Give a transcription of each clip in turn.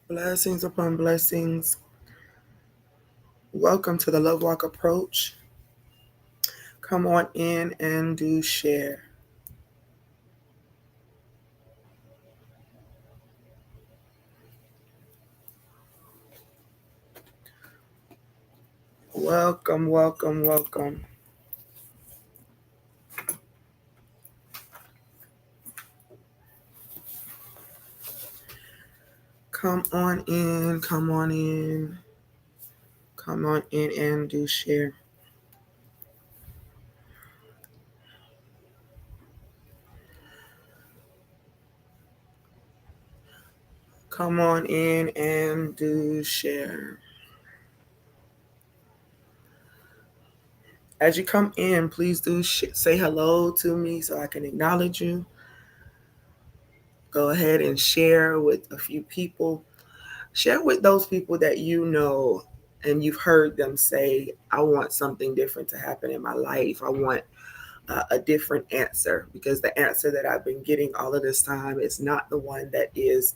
Blessings upon blessings. Welcome to the Love Walk approach. Come on in and do share. Welcome, welcome, welcome. Come on in, come on in. Come on in and do share. Come on in and do share. As you come in, please do say hello to me so I can acknowledge you. Go ahead and share with a few people. Share with those people that you know and you've heard them say, I want something different to happen in my life. I want a different answer, because the answer that I've been getting all of this time is not the one that is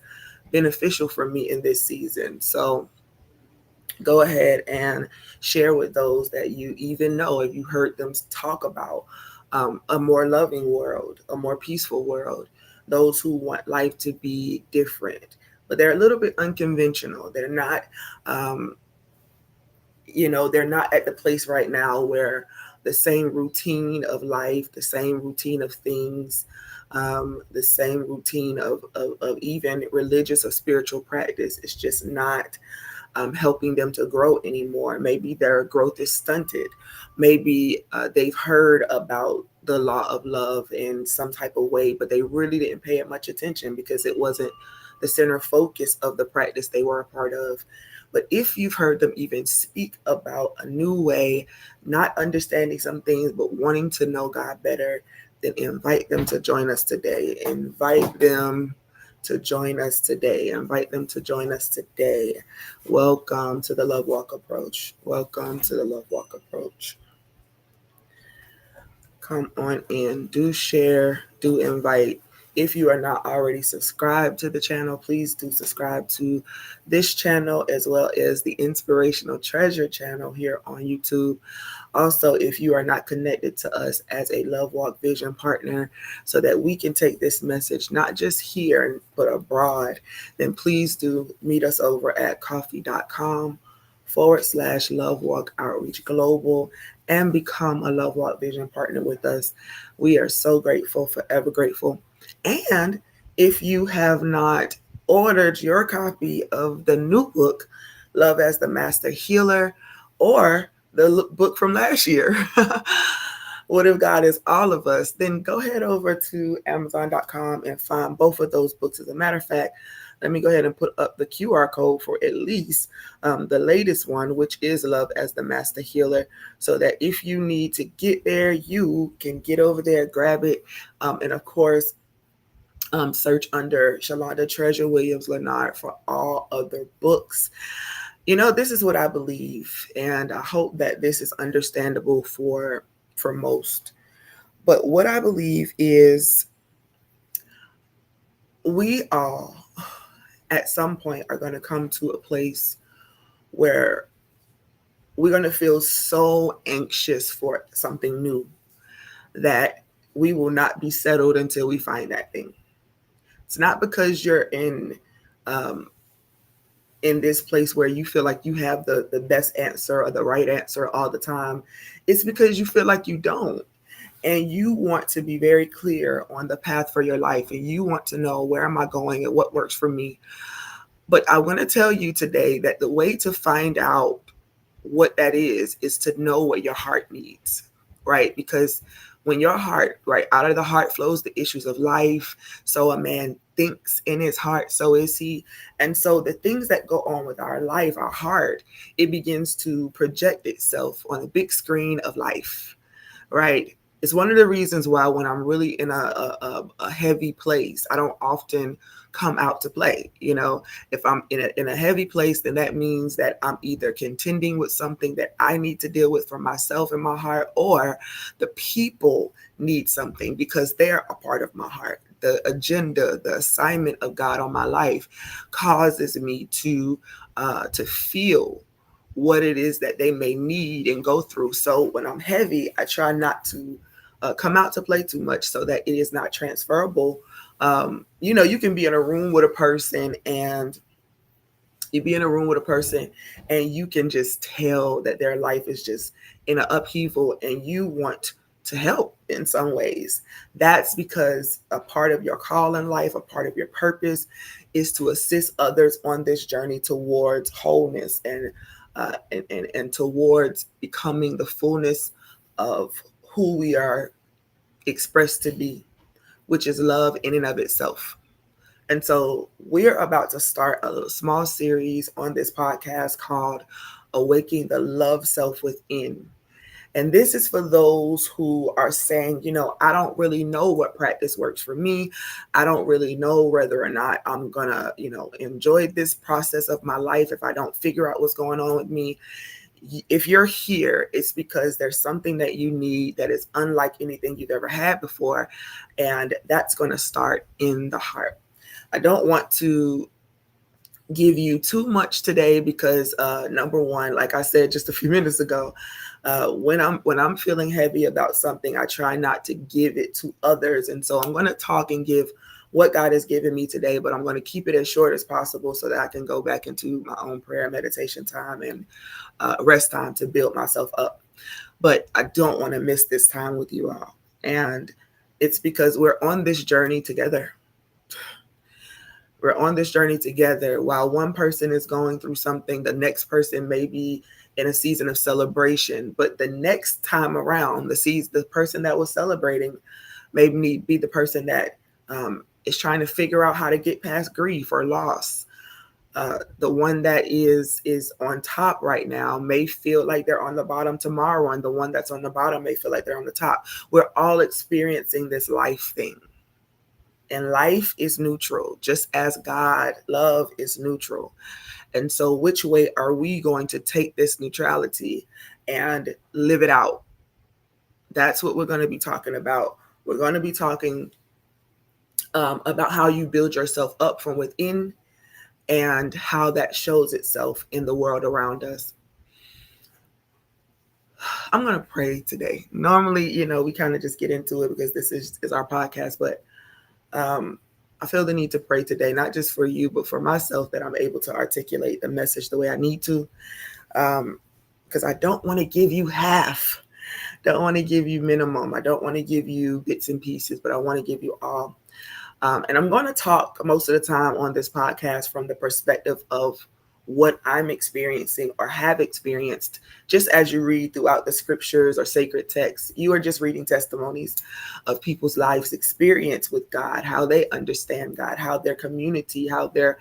beneficial for me in this season. So go ahead and share with those that you even know, if you heard them talk about a more loving world, a more peaceful world, those who want life to be different, but they're a little bit unconventional. They're not, um, they're not at the place right now where the same routine of life, the same routine of things, the same routine of even religious or spiritual practice is just not helping them to grow anymore. Maybe their growth is stunted. Maybe they've heard about the law of love in some type of way, but they really didn't pay it much attention because it wasn't the center focus of the practice they were a part of. But if you've heard them even speak about a new way, not understanding some things, but wanting to know God better, then invite them to join us today. Invite them to join us today. Invite them to join us today. Welcome to the Love Walk approach. Welcome to the Love Walk approach. Come on in. Do share. Do invite. If you are not already subscribed to the channel, please do subscribe to this channel as well as the Inspirational Treasure channel here on YouTube. Also, if you are not connected to us as a Love Walk Vision partner so that we can take this message not just here but abroad, then please do meet us over at coffee.com/Love Walk Outreach Global and become a Love Walk Vision partner with us. We are so grateful, forever grateful. And if you have not ordered your copy of the new book, Love as the Master Healer, or the book from last year, What If God Is All of Us, then go ahead over to Amazon.com and find both of those books. As a matter of fact, let me go ahead and put up the QR code for at least the latest one, which is Love as the Master Healer, so that if you need to get there, you can get over there, grab it. And of course, search under Shalonda Treasure Williams Leonard for all other books. This is what I believe, and I hope that this is understandable for most. But what I believe is we all at some point are going to come to a place where we're going to feel so anxious for something new that we will not be settled until we find that thing. It's not because you're um, in this place where you feel like you have the best answer or the right answer all the time. It's because you feel like you don't. And you want to be very clear on the path for your life. And you want to know, where am I going and what works for me? But I want to tell you today that the way to find out what that is to know what your heart needs, right? Because when your heart, right, out of the heart flows the issues of life. So a man thinks in his heart, so is he. And so the things that go on with our life, our heart, it begins to project itself on a big screen of life, right? It's one of the reasons why when I'm really in a heavy place, I don't often come out to play. You know, if I'm in a heavy place, then that means that I'm either contending with something that I need to deal with for myself in my heart, or the people need something because they're a part of my heart. The agenda, the assignment of God on my life causes me to feel what it is that they may need and go through. So when I'm heavy, I try not to come out to play too much so that it is not transferable. You know, you can be in a room with a person and you be in a room with a person and you can just tell that their life is just in an upheaval and you want to help in some ways. That's because a part of your call in life, a part of your purpose is to assist others on this journey towards wholeness and towards becoming the fullness of who we are expressed to be, which is love in and of itself. And so we're about to start a little small series on this podcast called Awakening the Love Self Within. And this is for those who are saying, you know, I don't really know what practice works for me. I don't really know whether or not I'm going to, you know, enjoy this process of my life if I don't figure out what's going on with me. If you're here, it's because there's something that you need that is unlike anything you've ever had before. And that's going to start in the heart. I don't want to give you too much today because number one, like I said just a few minutes ago, when I'm feeling heavy about something, I try not to give it to others. And so I'm going to talk and give what God has given me today, but I'm going to keep it as short as possible so that I can go back into my own prayer, meditation time, and rest time to build myself up. But I don't want to miss this time with you all. And it's because we're on this journey together. We're on this journey together. While one person is going through something, the next person may be in a season of celebration. But the next time around, the person that was celebrating may be the person that is trying to figure out how to get past grief or loss. The one that is on top right now may feel like they're on the bottom tomorrow, and the one that's on the bottom may feel like they're on the top. We're all experiencing this life thing. And life is neutral, just as God, love is neutral. And so, which way are we going to take this neutrality and live it out? That's what we're going to be talking about. We're going to be talking about how you build yourself up from within and how that shows itself in the world around us. I'm going to pray today. Normally, you know, we kind of just get into it because this is our podcast, but I feel the need to pray today, not just for you, but for myself, that I'm able to articulate the message the way I need to. Because I don't want to give you half. Don't want to give you minimum. I don't want to give you bits and pieces, but I want to give you all. And I'm going to talk most of the time on this podcast from the perspective of what I'm experiencing or have experienced. Just as you read throughout the scriptures or sacred texts, you are just reading testimonies of people's lives experience with God, how they understand God, how their community, how their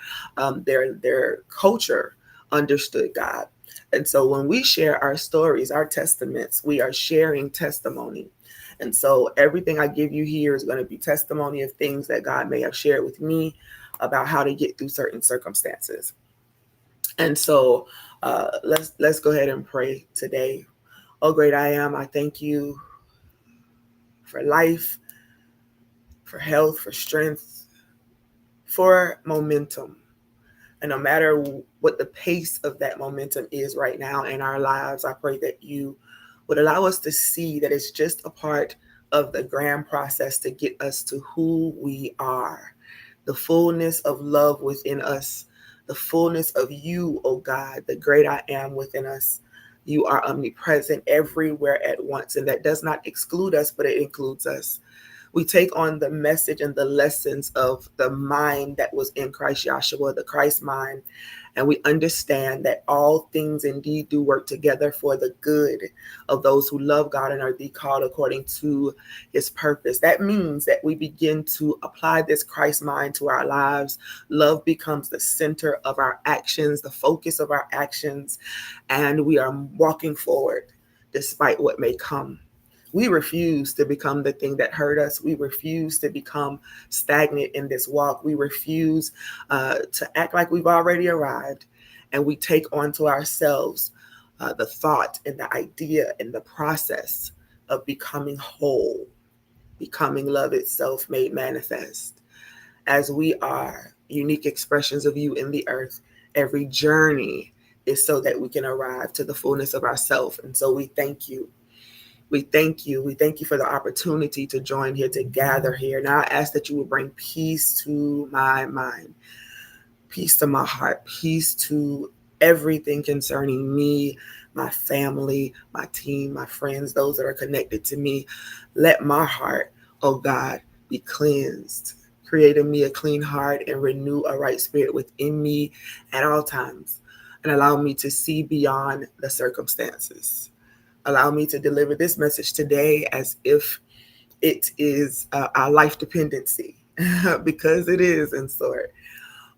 culture understood God. And so when we share our stories, our testaments, we are sharing testimony. And so everything I give you here is going to be testimony of things that God may have shared with me about how to get through certain circumstances. And so let's go ahead and pray today. Oh, great I am, I thank you for life, for health, for strength, for momentum. And no matter what the pace of that momentum is right now in our lives, I pray that you would allow us to see that it's just a part of the grand process to get us to who we are, the fullness of love within us, the fullness of you, oh God, the great I am within us. You are omnipresent everywhere at once, and that does not exclude us, but it includes us. We take on the message and the lessons of the mind that was in Christ Yahshua, the Christ mind, and we understand that all things indeed do work together for the good of those who love God and are called according to his purpose. That means that we begin to apply this Christ mind to our lives. Love becomes the center of our actions, the focus of our actions, and we are walking forward despite what may come. We refuse to become the thing that hurt us. We refuse to become stagnant in this walk. We refuse to act like we've already arrived. And we take onto ourselves the thought and the idea and the process of becoming whole, becoming love itself made manifest. As we are unique expressions of you in the earth, every journey is so that we can arrive to the fullness of ourself. And so we thank you. We thank you. We thank you for the opportunity to join here, to gather here. Now I ask that you will bring peace to my mind, peace to my heart, peace to everything concerning me, my family, my team, my friends, those that are connected to me. Let my heart, oh God, be cleansed. Create in me a clean heart and renew a right spirit within me at all times. And allow me to see beyond the circumstances. Allow me to deliver this message today as if it is our life dependency, because it is in sort.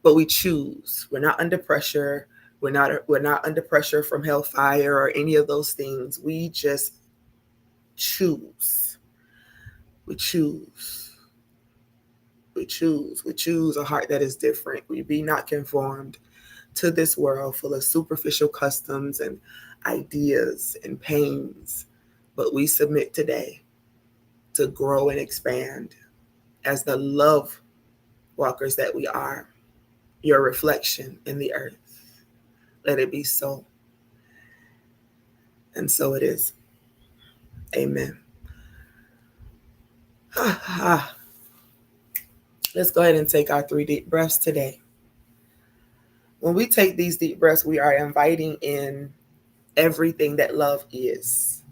But we choose. We're not under pressure. We're not under pressure from hellfire or any of those things. We just choose. We choose. We choose. We choose a heart that is different. We be not conformed to this world full of superficial customs and ideas and pains. But we submit today to grow and expand as the love walkers that we are, your reflection in the earth. Let it be so. And so it is. Amen. Let's go ahead and take our 3 deep breaths today. When we take these deep breaths, we are inviting in everything that love is.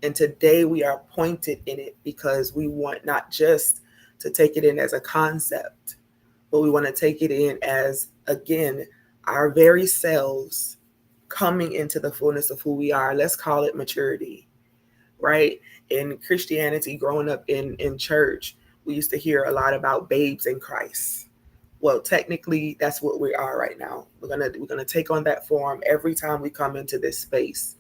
And today we are pointed in it because we want not just to take it in as a concept, but we want to take it in as, again, our very selves coming into the fullness of who we are. Let's call it maturity, right? In Christianity, growing up in church, we used to hear a lot about babes in Christ. Well, technically, that's what we are right now. We're gonna take on that form every time we come into this space.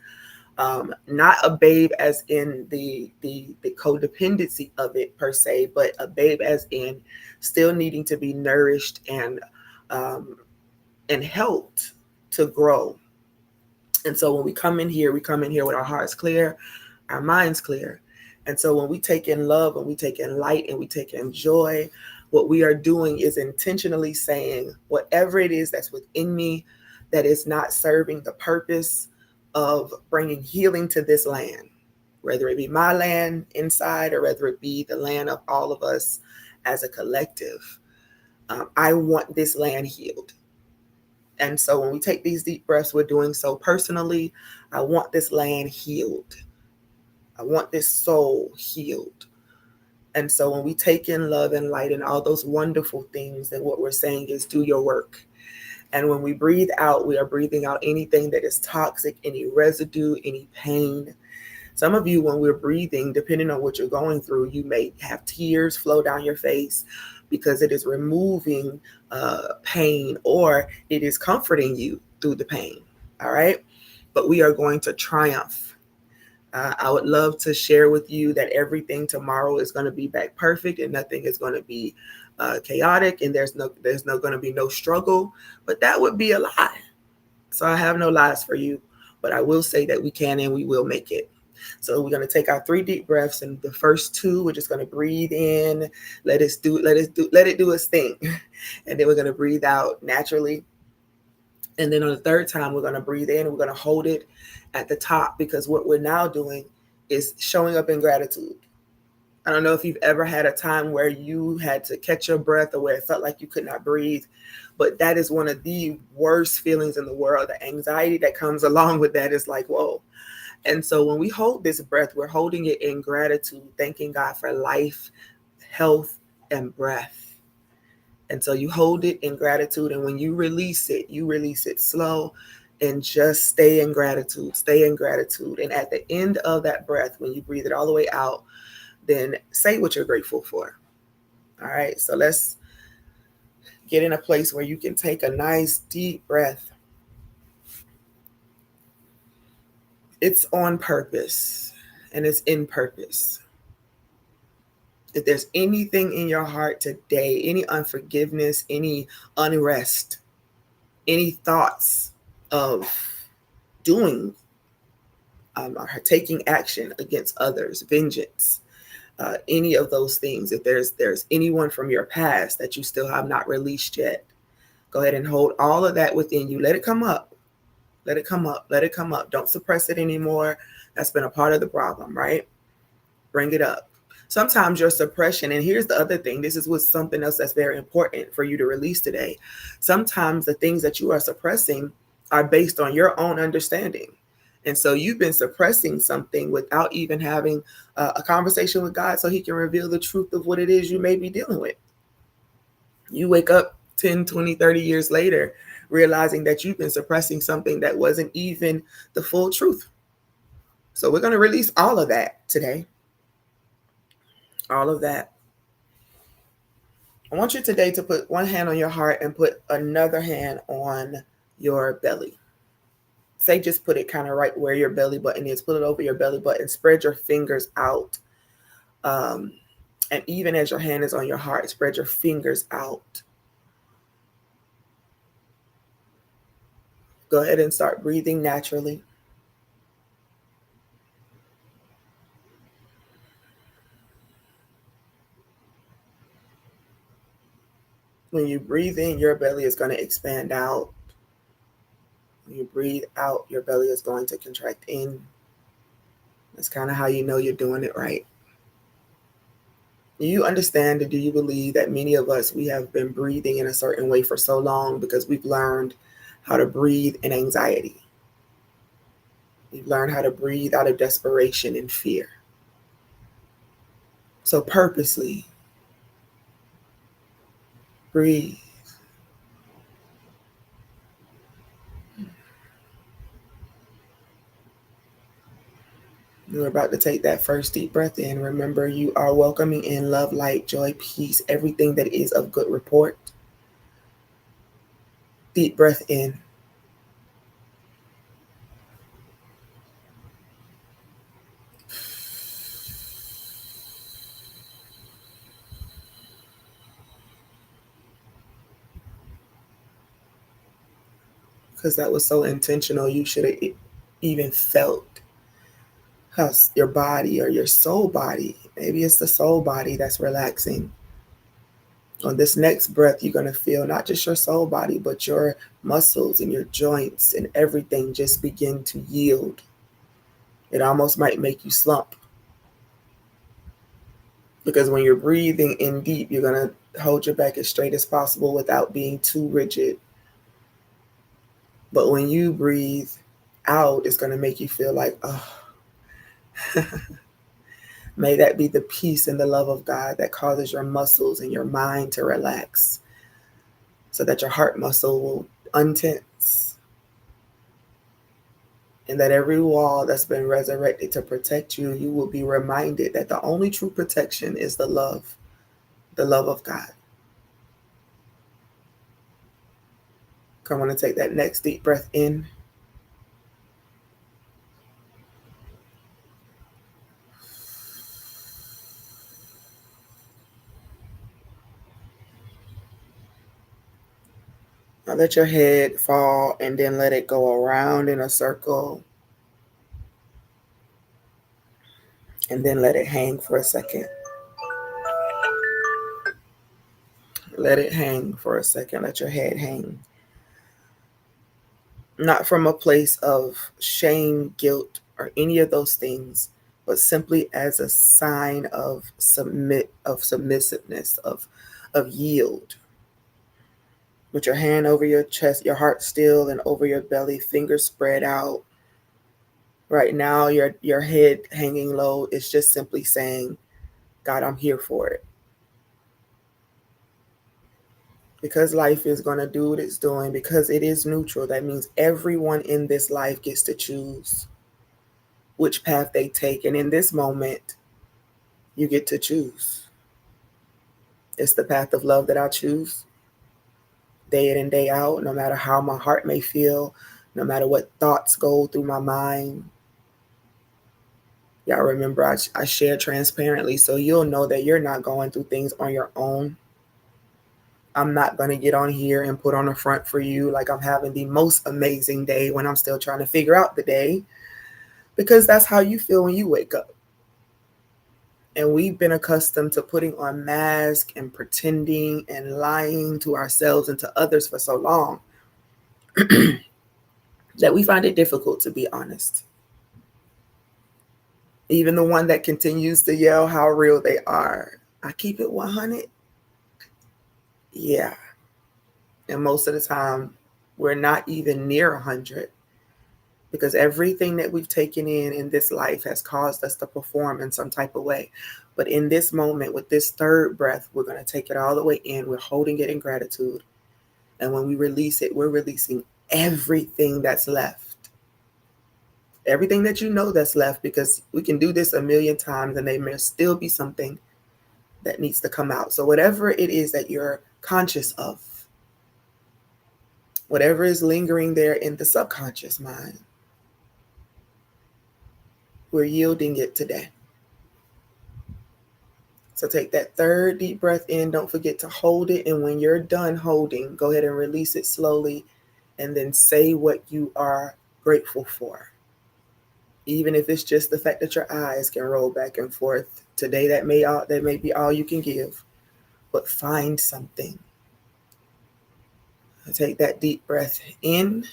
Not a babe as in the codependency of it per se, but a babe as in still needing to be nourished and helped to grow. And so when we come in here with our hearts clear, our minds clear. And so when we take in love, when we take in light, and we take in joy, what we are doing is intentionally saying, whatever it is that's within me that is not serving the purpose of bringing healing to this land, whether it be my land inside or whether it be the land of all of us as a collective, I want this land healed. And so when we take these deep breaths, we're doing so personally. I want this land healed. I want this soul healed. And so when we take in love and light and all those wonderful things, then what we're saying is do your work. And when we breathe out, we are breathing out anything that is toxic, any residue, any pain. Some of you, when we're breathing, depending on what you're going through, you may have tears flow down your face because it is removing pain, or it is comforting you through the pain. All right. But we are going to triumph. I would love to share with you that everything tomorrow is going to be back perfect and nothing is going to be chaotic, and there's no going to be no struggle, but that would be a lie. So I have no lies for you, but I will say that we can and we will make it. So we're going to take our 3 deep breaths, and the first 2, we're just going to breathe in, let it do its thing. And then we're going to breathe out naturally. And then on the third time, we're going to breathe in, we're going to hold it at the top, because what we're now doing is showing up in gratitude. I don't know if you've ever had a time where you had to catch your breath or where it felt like you could not breathe, but that is one of the worst feelings in the world. The anxiety that comes along with that is like, whoa. And so when we hold this breath, we're holding it in gratitude, thanking God for life, health, and breath. And so you hold it in gratitude, and when you release it slow, and just stay in gratitude, stay in gratitude. And at the end of that breath, when you breathe it all the way out, then say what you're grateful for. All right, so let's get in a place where you can take a nice deep breath. It's on purpose. and it's in purpose. If there's anything in your heart today, any unforgiveness, any unrest, any thoughts of doing or taking action against others, vengeance, any of those things, if there's anyone from your past that you still have not released yet, go ahead and hold all of that within you. Let it come up. Let it come up. Let it come up. Don't suppress it anymore. That's been a part of the problem, right? Bring it up. Sometimes your suppression, and here's the other thing, this is what's something else that's very important for you to release today. Sometimes the things that you are suppressing are based on your own understanding. And so you've been suppressing something without even having a conversation with God so he can reveal the truth of what it is you may be dealing with. You wake up 10, 20, 30 years later, realizing that you've been suppressing something that wasn't even the full truth. So we're going to release all of that today. All of that. I want you today to put one hand on your heart and put another hand on your belly. Say just put it kind of right where your belly button is. Put it over your belly button. Spread your fingers out. And even as your hand is on your heart, spread your fingers out. Go ahead and start breathing naturally. When you breathe in, your belly is going to expand out. When you breathe out, your belly is going to contract in. That's kind of how you know you're doing it right. Do you understand, or do you believe that many of us, we have been breathing in a certain way for so long because we've learned how to breathe in anxiety? We've learned how to breathe out of desperation and fear. So purposely breathe. You're about to take that first deep breath in. Remember, you are welcoming in love, light, joy, peace, everything that is of good report. Deep breath in. Because that was so intentional. You should have even felt how your body or your soul body, maybe it's the soul body that's relaxing. On this next breath, you're going to feel not just your soul body, but your muscles and your joints and everything just begin to yield. It almost might make you slump. Because when you're breathing in deep, you're going to hold your back as straight as possible without being too rigid. But when you breathe out, it's going to make you feel like, oh, may that be the peace and the love of God that causes your muscles and your mind to relax so that your heart muscle will untense. And that every wall that's been resurrected to protect you, you will be reminded that the only true protection is the love of God. Come on and take that next deep breath in. Now let your head fall and then let it go around in a circle. And then let it hang for a second. Let it hang for a second. Let your head hang. Not from a place of shame, guilt, or any of those things, but simply as a sign of submissiveness, of yield. With your hand over your chest, your heart still, and over your belly, fingers spread out. Right now, your head hanging low is just simply saying, God, I'm here for it. Because life is going to do what it's doing, because it is neutral, that means everyone in this life gets to choose which path they take. And in this moment, you get to choose. It's the path of love that I choose day in and day out, no matter how my heart may feel, no matter what thoughts go through my mind. Y'all remember I share transparently, so you'll know that you're not going through things on your own. I'm not going to get on here and put on a front for you like I'm having the most amazing day when I'm still trying to figure out the day, because that's how you feel when you wake up. And we've been accustomed to putting on masks and pretending and lying to ourselves and to others for so long that we find it difficult to be honest. Even the one that continues to yell how real they are. I keep it 100. Yeah. And most of the time, we're not even near 100, because everything that we've taken in this life has caused us to perform in some type of way. But in this moment, with this third breath, we're going to take it all the way in. We're holding it in gratitude. And when we release it, we're releasing everything that's left. Everything that you know that's left, because we can do this a million times and there may still be something that needs to come out. So whatever it is that you're conscious of, whatever is lingering there in the subconscious mind, we're yielding it today. So take that third deep breath in. Don't forget to hold it. And when you're done holding, go ahead and release it slowly. And then say what you are grateful for. Even if it's just the fact that your eyes can roll back and forth. Today, that may be all you can give. But find something. Take that deep breath in.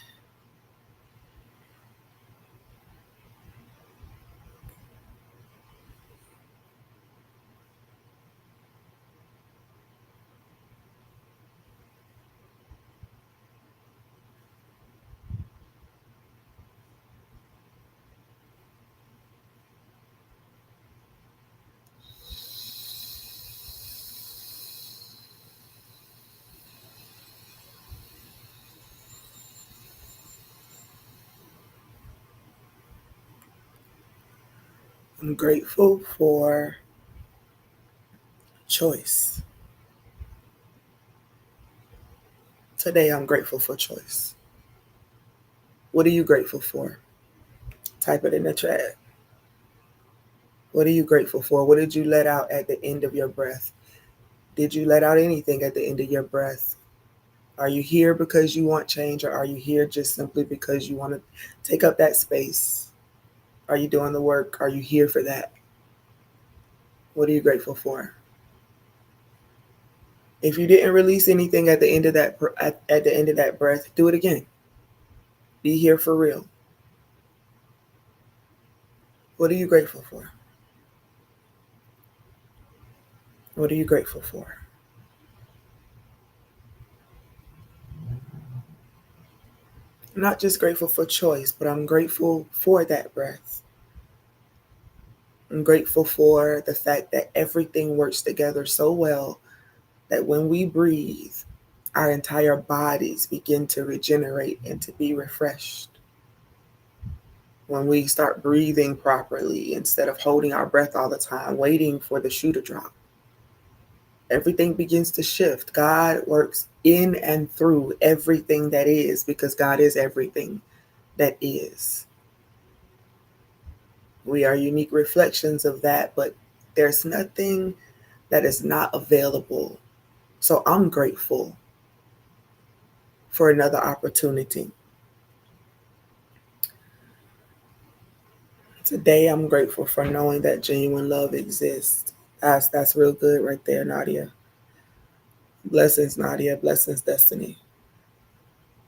I'm grateful for choice. Today, I'm grateful for choice. What are you grateful for? Type it in the chat. What are you grateful for? What did you let out at the end of your breath? Did you let out anything at the end of your breath? Are you here because you want change, or are you here just simply because you want to take up that space? Are you doing the work? Are you here for that? What are you grateful for? If you didn't release anything at the end of that breath, do it again. Be here for real. What are you grateful for? What are you grateful for? I'm not just grateful for choice, but I'm grateful for that breath. I'm grateful for the fact that everything works together so well that when we breathe, our entire bodies begin to regenerate and to be refreshed. When we start breathing properly instead of holding our breath all the time, waiting for the shoe to drop, everything begins to shift. God works in and through everything that is, because God is everything that is. We are unique reflections of that, but there's nothing that is not available. So I'm grateful for another opportunity. Today, I'm grateful for knowing that genuine love exists. That's real good right there, Nadia. Blessings, Nadia. Blessings, Destiny.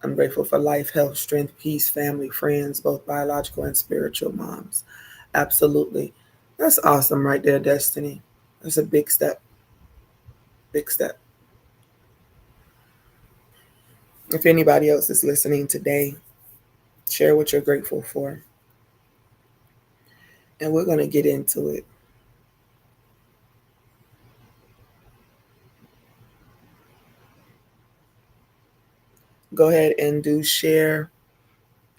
I'm grateful for life, health, strength, peace, family, friends, both biological and spiritual moms. Absolutely. That's awesome right there, Destiny. That's a big step. Big step. If anybody else is listening today, share what you're grateful for. And we're going to get into it. Go ahead and do share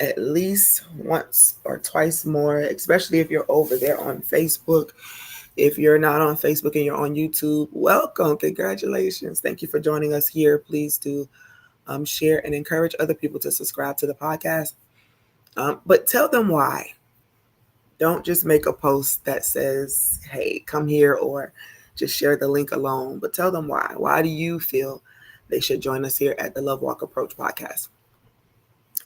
at least once or twice more, especially if you're over there on Facebook. If you're not on Facebook and you're on YouTube, welcome. Congratulations. Thank you for joining us here. Please do share and encourage other people to subscribe to the podcast. But tell them why. Don't just make a post that says, hey, come here, or just share the link alone, but tell them why. Why do you feel they should join us here at the Love Walk Approach podcast?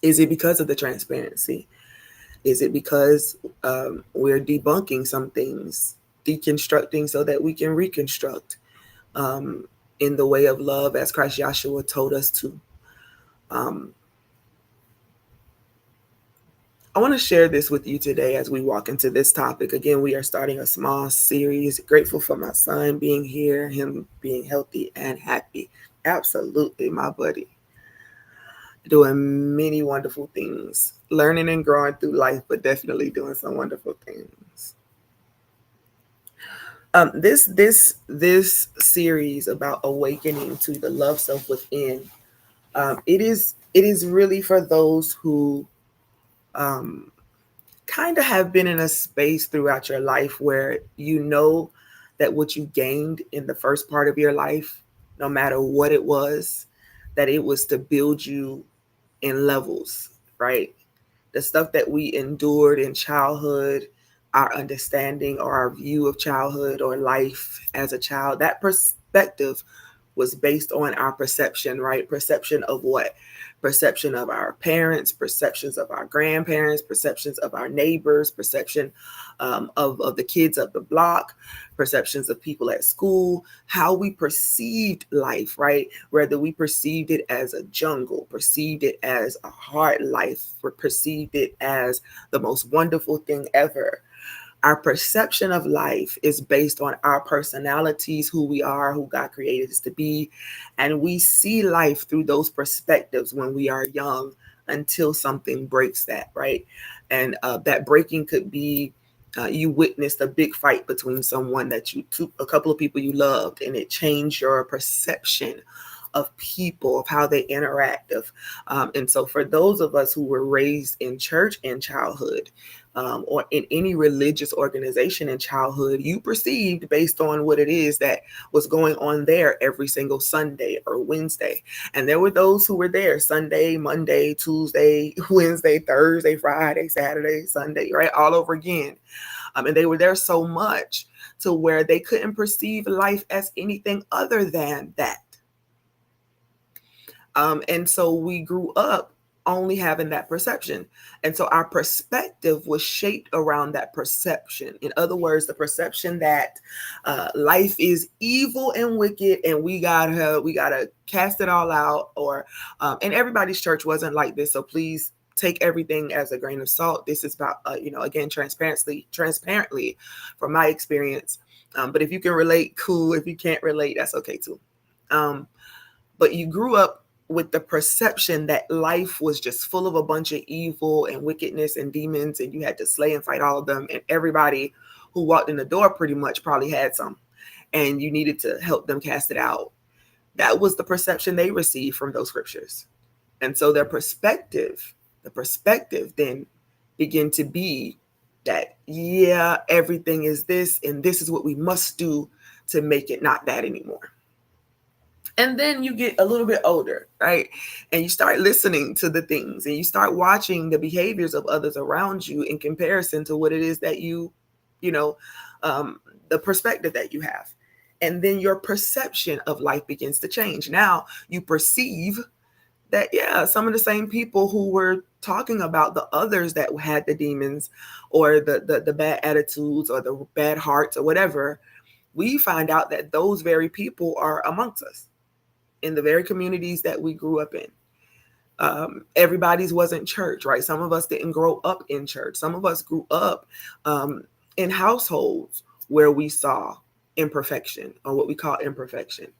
Is it because of the transparency? Is it because we're debunking some things, deconstructing so that we can reconstruct um, in the way of love as Christ Yahshua told us to? Um, I want to share this with you today as we walk into this topic. Again, we are starting a small series. Grateful for my son being here, him being healthy and happy. Absolutely, my buddy. Doing many wonderful things, learning and growing through life, but definitely doing some wonderful things. This series about awakening to the love self within. It is really for those who um, kind of have been in a space throughout your life where you know that what you gained in the first part of your life, no matter what it was, that it was to build you in levels, right? The stuff that we endured in childhood, our understanding or our view of childhood or life as a child, that perspective was based on our perception, right? Perception of what? Perception of our parents, perceptions of our grandparents, perceptions of our neighbors, perception of the kids up the block, perceptions of people at school, how we perceived life, right? Whether we perceived it as a jungle, perceived it as a hard life, or perceived it as the most wonderful thing ever. Our perception of life is based on our personalities, who we are, who God created us to be. And we see life through those perspectives when we are young until something breaks that, right? And that breaking could be you witnessed a big fight between someone that a couple of people you loved, and it changed your perception of people, of how they interact, and so for those of us who were raised in church in childhood, or in any religious organization in childhood, you perceived based on what it is that was going on there every single Sunday or Wednesday. And there were those who were there Sunday, Monday, Tuesday, Wednesday, Thursday, Friday, Saturday, Sunday, right? All over again. And they were there so much to where they couldn't perceive life as anything other than that. And so we grew up only having that perception. And so our perspective was shaped around that perception. In other words, the perception that life is evil and wicked, and we gotta cast it all out. Or and everybody's church wasn't like this, so please take everything as a grain of salt. This is about again, transparently from my experience. But if you can relate, cool. If you can't relate, that's okay too. But you grew up with the perception that life was just full of a bunch of evil and wickedness and demons, and you had to slay and fight all of them. And everybody who walked in the door pretty much probably had some, and you needed to help them cast it out. That was the perception they received from those scriptures. And so their perspective, the perspective then began to be that, yeah, everything is this, and this is what we must do to make it not that anymore. And then you get a little bit older, right? And you start listening to the things, and you start watching the behaviors of others around you in comparison to what it is that you know, the perspective that you have. And then your perception of life begins to change. Now you perceive that, yeah, some of the same people who were talking about the others that had the demons or the bad attitudes or the bad hearts or whatever, we find out that those very people are amongst us in the very communities that we grew up in. Everybody's wasn't church, right? Some of us didn't grow up in church. Some of us grew up in households where we saw imperfection, or what we call imperfection.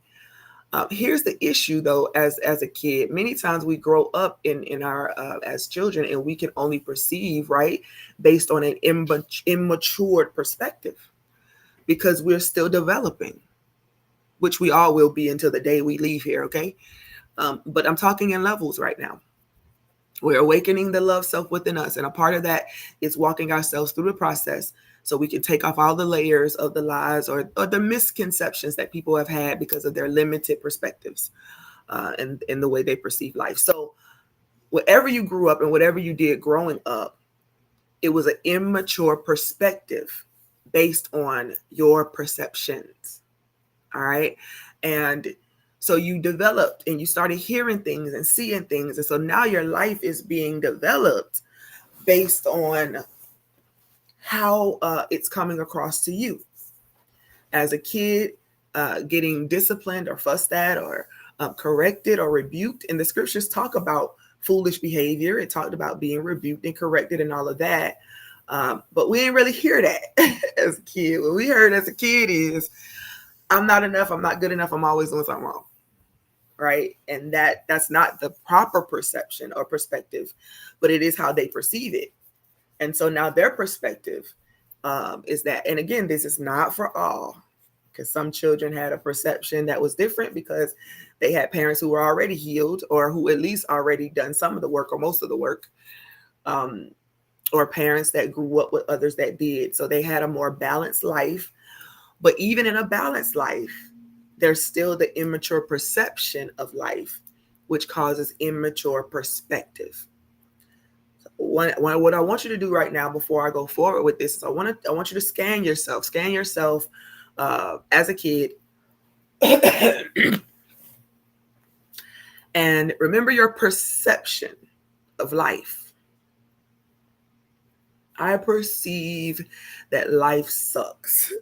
Here's the issue, though, as a kid, many times we grow up in our as children, and we can only perceive, right, based on an immature perspective, because we're still developing, which we all will be until the day we leave here, okay? But I'm talking in levels right now. We're awakening the love self within us, and a part of that is walking ourselves through the process so we can take off all the layers of the lies or the misconceptions that people have had because of their limited perspectives and the way they perceive life. So whatever you grew up and whatever you did growing up, It was an immature perspective based on your perceptions. All right. And so you developed and you started hearing things and seeing things. And so now your life is being developed based on how it's coming across to you. As a kid, getting disciplined or fussed at or corrected or rebuked. And the scriptures talk about foolish behavior. It talked about being rebuked and corrected and all of that. But we didn't really hear that as a kid. What we heard as a kid is, I'm not enough. I'm not good enough. I'm always doing something wrong. Right. And that's not the proper perception or perspective, but it is how they perceive it. And so now their perspective is that, and again, this is not for all, because some children had a perception that was different because they had parents who were already healed or who at least already done some of the work or most of the work, or parents that grew up with others that did. So they had a more balanced life. But even in a balanced life, there's still the immature perception of life, which causes immature perspective. What I want you to do right now before I go forward with this is I want you to scan yourself as a kid and remember your perception of life. I perceive that life sucks.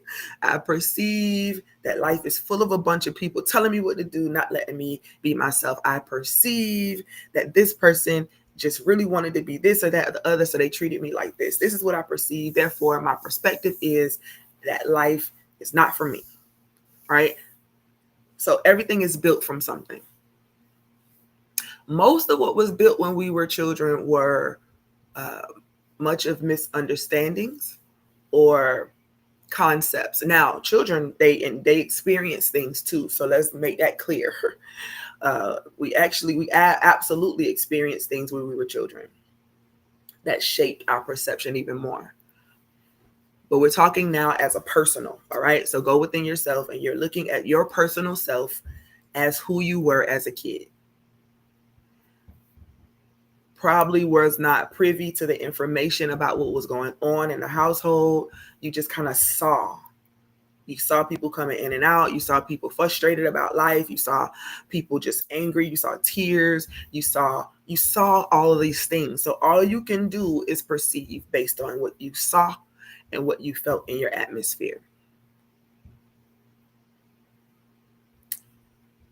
I perceive that life is full of a bunch of people telling me what to do, not letting me be myself. I perceive that this person just really wanted to be this or that or the other, so they treated me like this. This is what I perceive. Therefore, my perspective is that life is not for me, right? So everything is built from something. Most of what was built when we were children were much of misunderstandings or concepts. Now, children, they experience things too. So let's make that clear. We absolutely experienced things when we were children that shaped our perception even more. But we're talking now as a personal, all right? So go within yourself and you're looking at your personal self as who you were as a kid. Probably was not privy to the information about what was going on in the household. You just kind of saw. You saw people coming in and out. You saw people frustrated about life. You saw people just angry. You saw tears. You saw all of these things. So all you can do is perceive based on what you saw and what you felt in your atmosphere.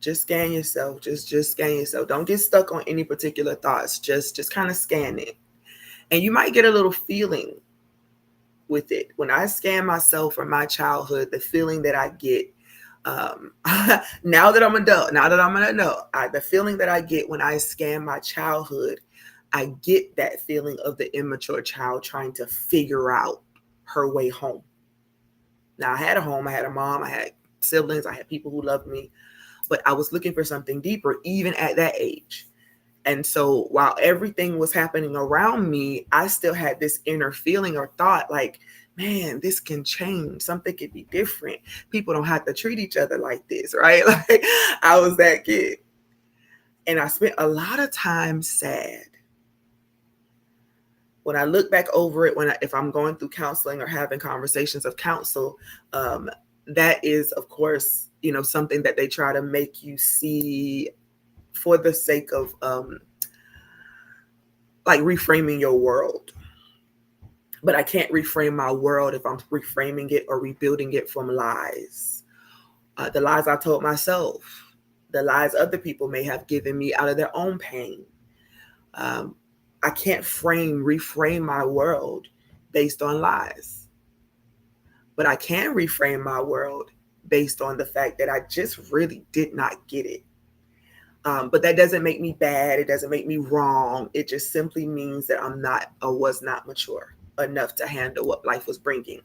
Just scan yourself. Just scan yourself. Don't get stuck on any particular thoughts. Just kind of scan it. And you might get a little feeling with it. When I scan myself from my childhood, the feeling that I get now that I'm an adult, the feeling that I get when I scan my childhood, I get that feeling of the immature child trying to figure out her way home. Now, I had a home. I had a mom. I had siblings. I had people who loved me. But I was looking for something deeper, even at that age. And so while everything was happening around me, I still had this inner feeling or thought like, man, this can change. Something could be different. People don't have to treat each other like this, right? Like I was that kid. And I spent a lot of time sad. When I look back over it, if I'm going through counseling or having conversations of counsel, that is, of course, something that they try to make you see for the sake of like reframing your world. But I can't reframe my world if I'm reframing it or rebuilding it from lies. The lies I told myself, the lies other people may have given me out of their own pain. I can't reframe my world based on lies. But I can reframe my world based on the fact that I just really did not get it. But that doesn't make me bad. It doesn't make me wrong. It just simply means that I'm not or was not mature enough to handle what life was bringing.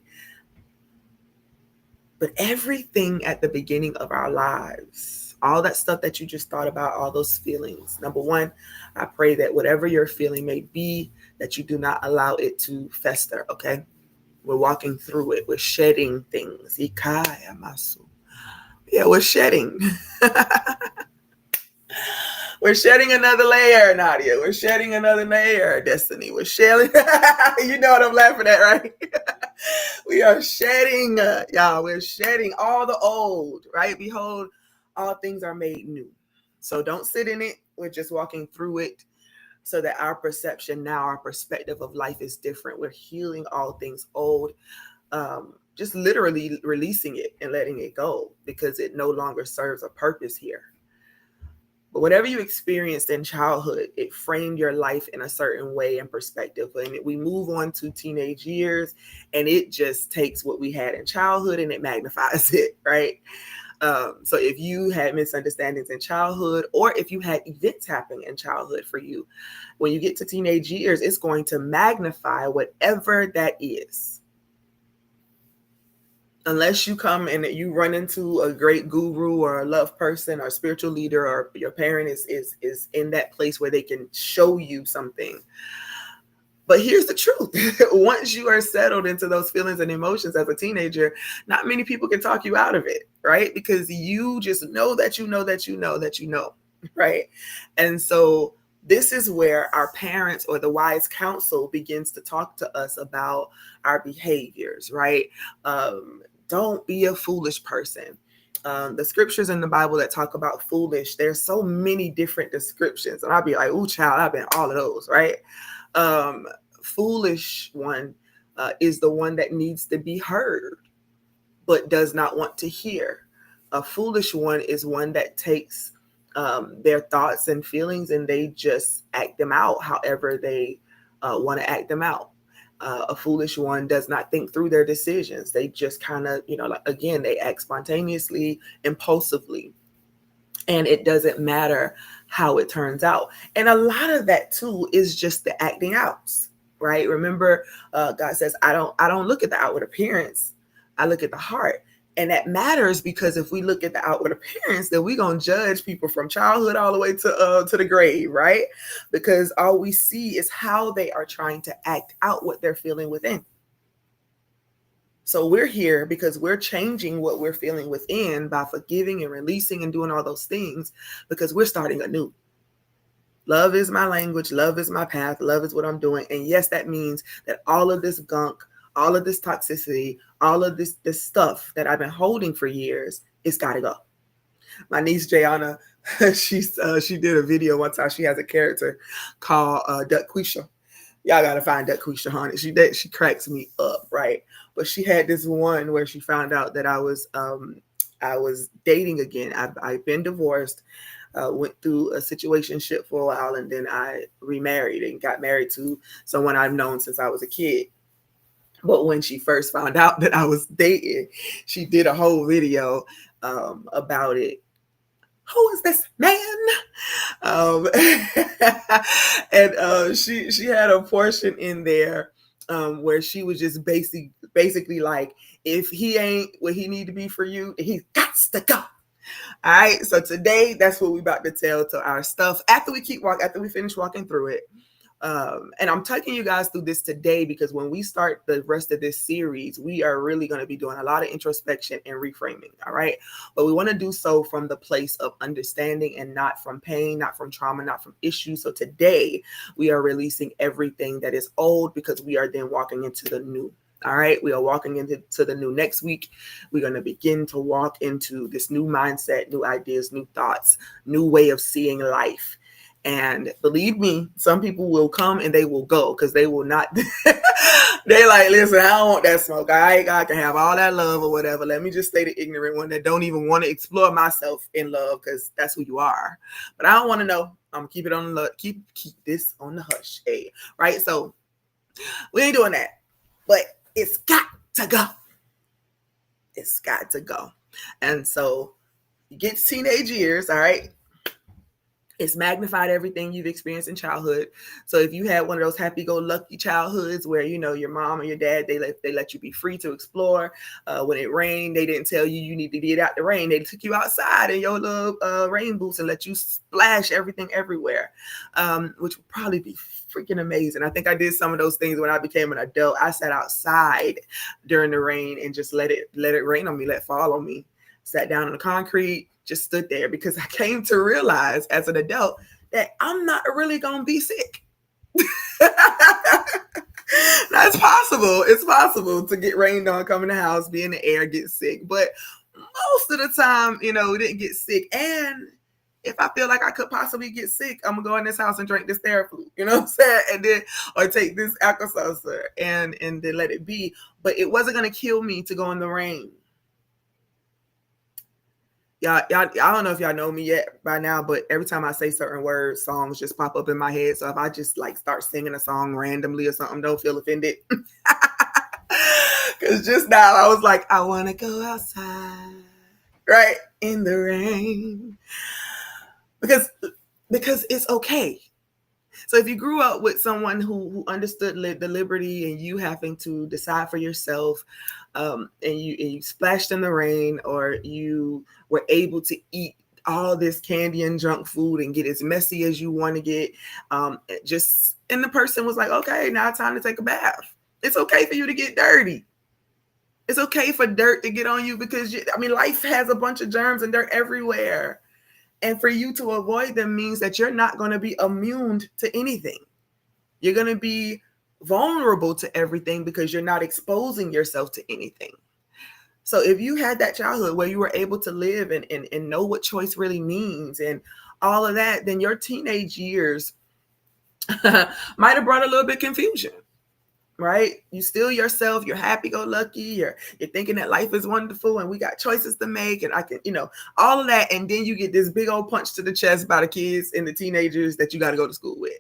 But everything at the beginning of our lives, all that stuff that you just thought about, all those feelings. Number one, I pray that whatever your feeling may be, that you do not allow it to fester, okay? We're walking through it. We're shedding things. Yeah, we're shedding. We're shedding another layer, Nadia. We're shedding another layer, Destiny. We're shedding. You know what I'm laughing at, right? We are shedding, y'all. We're shedding all the old, right? Behold, all things are made new. So don't sit in it. We're just walking through it so that our perception now, our perspective of life is different. We're healing all things old, just literally releasing it and letting it go because it no longer serves a purpose here. But whatever you experienced in childhood, it framed your life in a certain way and perspective. And we move on to teenage years, and it just takes what we had in childhood and it magnifies it, right? So if you had misunderstandings in childhood, or if you had events happen in childhood for you, when you get to teenage years, it's going to magnify whatever that is. Unless you come and you run into a great guru or a love person or a spiritual leader, or your parent is in that place where they can show you something. But here's the truth. Once you are settled into those feelings and emotions as a teenager, not many people can talk you out of it, right? Because you just know that you know that you know that you know, right? And so this is where our parents or the wise counsel begins to talk to us about our behaviors, right? Don't be a foolish person. The scriptures in the Bible that talk about foolish, there's so many different descriptions. And I'll be like, ooh, child, I've been all of those, right? Foolish one is the one that needs to be heard, but does not want to hear. A foolish one is one that takes their thoughts and feelings and they just act them out however they want to act them out. A foolish one does not think through their decisions. They just kind of, like, again, they act spontaneously, impulsively, and it doesn't matter how it turns out. And a lot of that too is just the acting outs, right? Remember, God says, I don't look at the outward appearance. I look at the heart. And that matters because if we look at the outward appearance, then we're going to judge people from childhood all the way to the grave, right? Because all we see is how they are trying to act out what they're feeling within. So we're here because we're changing what we're feeling within by forgiving and releasing and doing all those things because we're starting anew. Love is my language. Love is my path. Love is what I'm doing. And yes, that means that all of this gunk, all of this toxicity, all of this stuff that I've been holding for years, it's got to go. My niece, Jayana, she did a video one time. She has a character called Duckquisha. Y'all got to find Duckquisha, honey. She cracks me up, right? But she had this one where she found out that I was dating again. I've been divorced, went through a situationship for a while, and then I remarried and got married to someone I've known since I was a kid. But when she first found out that I was dating, she did a whole video about it. Who is this man? And she had a portion in there where she was just basically like, if he ain't what he need to be for you, he's got to go. All right. So today, that's what we about to tell to our stuff after we finish walking through it. And I'm taking you guys through this today because when we start the rest of this series, we are really going to be doing a lot of introspection and reframing. All right. But we want to do so from the place of understanding and not from pain, not from trauma, not from issues. So today we are releasing everything that is old because we are then walking into the new. All right. We are walking into the new. Next week, we're going to begin to walk into this new mindset, new ideas, new thoughts, new way of seeing life. And believe me, some people will come and they will go because they will not. They like, listen, I don't want that smoke. I can have all that love or whatever. Let me just stay the ignorant one that don't even want to explore myself in love because that's who you are. But I don't want to know. I'm gonna keep it on the keep this on the hush. Hey, right? So we ain't doing that. But it's got to go. It's got to go. And so you get to teenage years, all right? It's magnified everything you've experienced in childhood. So if you had one of those happy-go-lucky childhoods where, your mom or your dad, they let you be free to explore. When it rained, they didn't tell you need to get out the rain. They took you outside in your little rain boots and let you splash everything everywhere, which would probably be freaking amazing. I think I did some of those things when I became an adult. I sat outside during the rain and just let it rain on me, let it fall on me. Sat down on the concrete, just stood there because I came to realize as an adult that I'm not really going to be sick. That's possible. It's possible to get rained on, come in the house, be in the air, get sick. But most of the time, we didn't get sick. And if I feel like I could possibly get sick, I'm gonna go in this house and drink this Theraflu, you know what I'm saying? And then or take this Alka-Seltzer and then let it be. But it wasn't gonna kill me to go in the rain. Y'all, I don't know if y'all know me yet by now, but every time I say certain words, songs just pop up in my head. So if I just like start singing a song randomly or something, don't feel offended. Because just now I was like, I want to go outside, right, in the rain. Because it's okay. So if you grew up with someone who understood the liberty and you having to decide for yourself, and you splashed in the rain, or you were able to eat all this candy and junk food and get as messy as you want to get, and the person was like, okay, now it's time to take a bath. It's okay for you to get dirty. It's okay for dirt to get on you because life has a bunch of germs and dirt everywhere. And for you to avoid them means that you're not going to be immune to anything. You're going to be vulnerable to everything because you're not exposing yourself to anything. So if you had that childhood where you were able to live and know what choice really means and all of that, then your teenage years might have brought a little bit of confusion. Right? You still yourself, you're happy-go-lucky, you're thinking that life is wonderful and we got choices to make and I can, all of that. And then you get this big old punch to the chest by the kids and the teenagers that you got to go to school with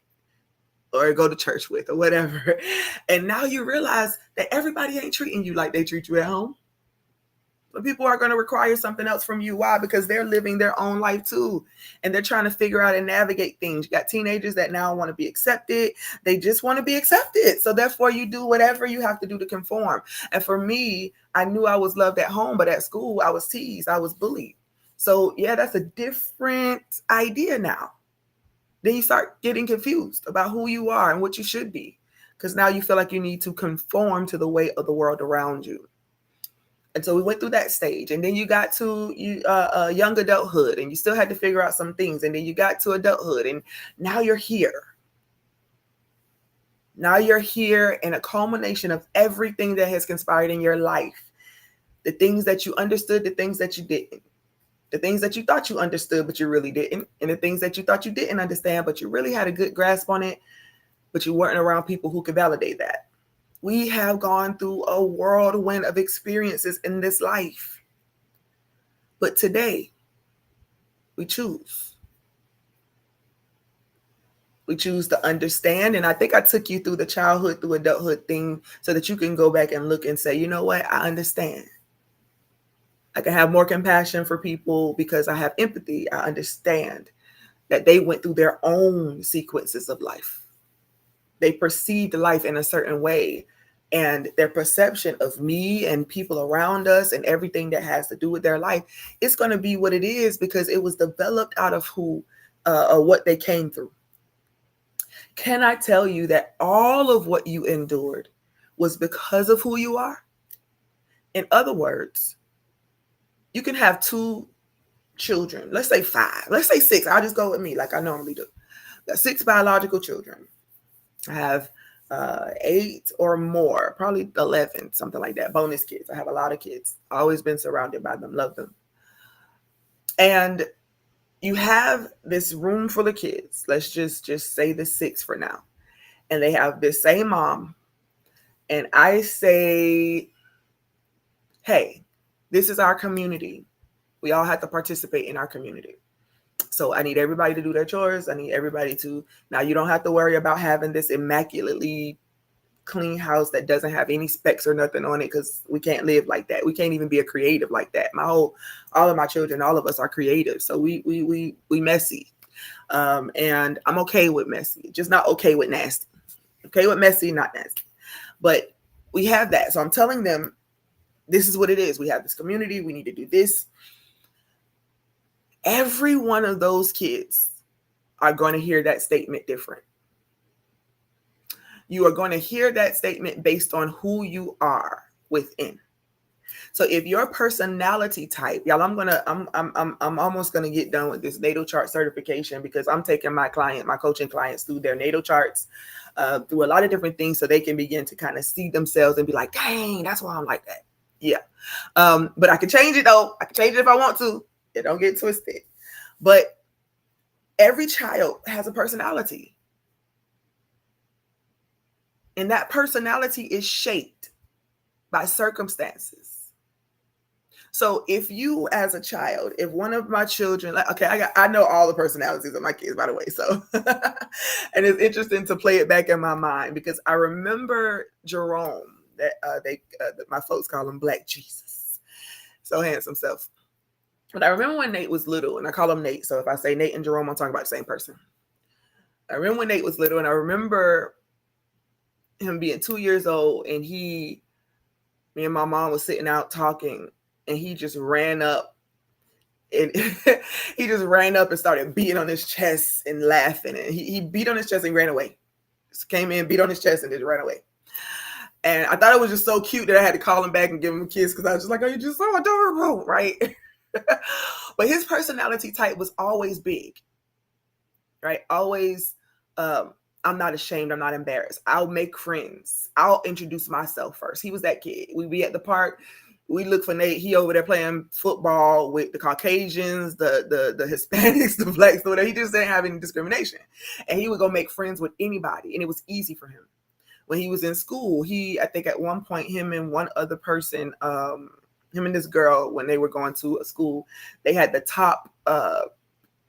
or go to church with or whatever. And now you realize that everybody ain't treating you like they treat you at home. But people are going to require something else from you. Why? Because they're living their own life too. And they're trying to figure out and navigate things. You got teenagers that now want to be accepted. They just want to be accepted. So therefore you do whatever you have to do to conform. And for me, I knew I was loved at home, but at school I was teased. I was bullied. So yeah, that's a different idea now. Then you start getting confused about who you are and what you should be. Because now you feel like you need to conform to the way of the world around you. And so we went through that stage, and then you got to young adulthood, and you still had to figure out some things. And then you got to adulthood, and now you're here. Now you're here in a culmination of everything that has conspired in your life. The things that you understood, the things that you didn't. The things that you thought you understood, but you really didn't. And the things that you thought you didn't understand, but you really had a good grasp on it, but you weren't around people who could validate that. We have gone through a whirlwind of experiences in this life. But today, we choose. We choose to understand. And I think I took you through the childhood through adulthood thing so that you can go back and look and say, you know what? I understand. I can have more compassion for people because I have empathy. I understand that they went through their own sequences of life. They perceived life in a certain way. And their perception of me and people around us and everything that has to do with their life, it's going to be what it is because it was developed out of what they came through. Can I tell you that all of what you endured was because of who you are? In other words, you can have 2 children, let's say 5, let's say 6. I'll just go with me like I normally do. Got 6 biological children. I have 8 or more, probably 11, something like that. Bonus kids. I have a lot of kids. Always been surrounded by them, love them. And you have this room full of kids. Let's just say the 6 for now. And they have this same mom. And I say, hey, this is our community. We all have to participate in our community. So I need everybody to do their chores. I need everybody to, now you don't have to worry about having this immaculately clean house that doesn't have any specks or nothing on it because we can't live like that. We can't even be a creative like that. All of my children, all of us are creative. So we messy. And I'm okay with messy, just not okay with nasty. Okay with messy, not nasty. But we have that. So I'm telling them, this is what it is. We have this community. We need to do this. Every one of those kids are going to hear that statement different. You are going to hear that statement based on who you are within. So if your personality type, y'all, I'm almost gonna get done with this natal chart certification, because I'm taking my coaching clients through their natal charts, through a lot of different things, so they can begin to kind of see themselves and be like, dang, that's why I'm like that. Yeah. But I can change it though. I can change it if I want to. Yeah, don't get twisted. But every child has a personality. And that personality is shaped by circumstances. So if you, as a child, if one of my children, like, okay, I know all the personalities of my kids, by the way. So, and it's interesting to play it back in my mind, because I remember Jerome, that my folks call him Black Jesus, so handsome self. But I remember when Nate was little, and I call him Nate. So if I say Nate and Jerome, I'm talking about the same person. I remember when Nate was little, and I remember him being 2 years old, and me and my mom was sitting out talking, and he just ran up, and he just ran up and started beating on his chest and laughing. And he beat on his chest and ran away. Just came in, beat on his chest, and just ran away. And I thought it was just so cute that I had to call him back and give him a kiss, because I was just like, oh, you're just so adorable, right? But his personality type was always big, right? Always, I'm not ashamed. I'm not embarrassed. I'll make friends. I'll introduce myself first. He was that kid. We'd be at the park. We look for Nate. He over there playing football with the Caucasians, the Hispanics, the Blacks, whatever. He just didn't have any discrimination. And he would go make friends with anybody. And it was easy for him. When he was in school, I think at one point, him and one other person, him and this girl, when they were going to a school, they had the top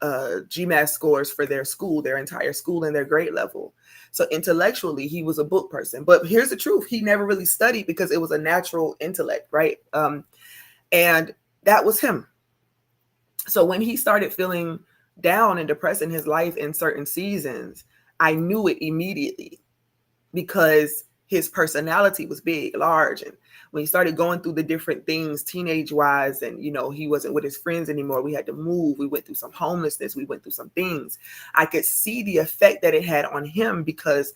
GMAT scores for their school, their entire school, and their grade level. So intellectually, he was a book person. But here's the truth. He never really studied, because it was a natural intellect, right? And that was him. So when he started feeling down and depressed in his life in certain seasons, I knew it immediately, because his personality was big, large. And when he started going through the different things teenage wise, and, he wasn't with his friends anymore, we had to move. We went through some homelessness. We went through some things. I could see the effect that it had on him, because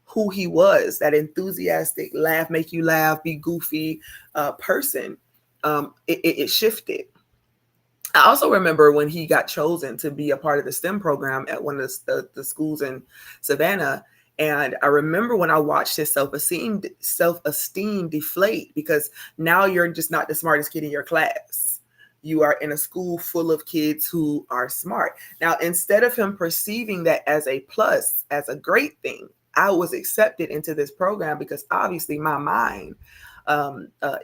who he was, that enthusiastic, laugh, make you laugh, be goofy person, it shifted. I also remember when he got chosen to be a part of the STEM program at one of the schools in Savannah. And I remember when I watched his self-esteem deflate, because now you're just not the smartest kid in your class. You are in a school full of kids who are smart. Now, instead of him perceiving that as a plus, as a great thing, I was accepted into this program because obviously my mind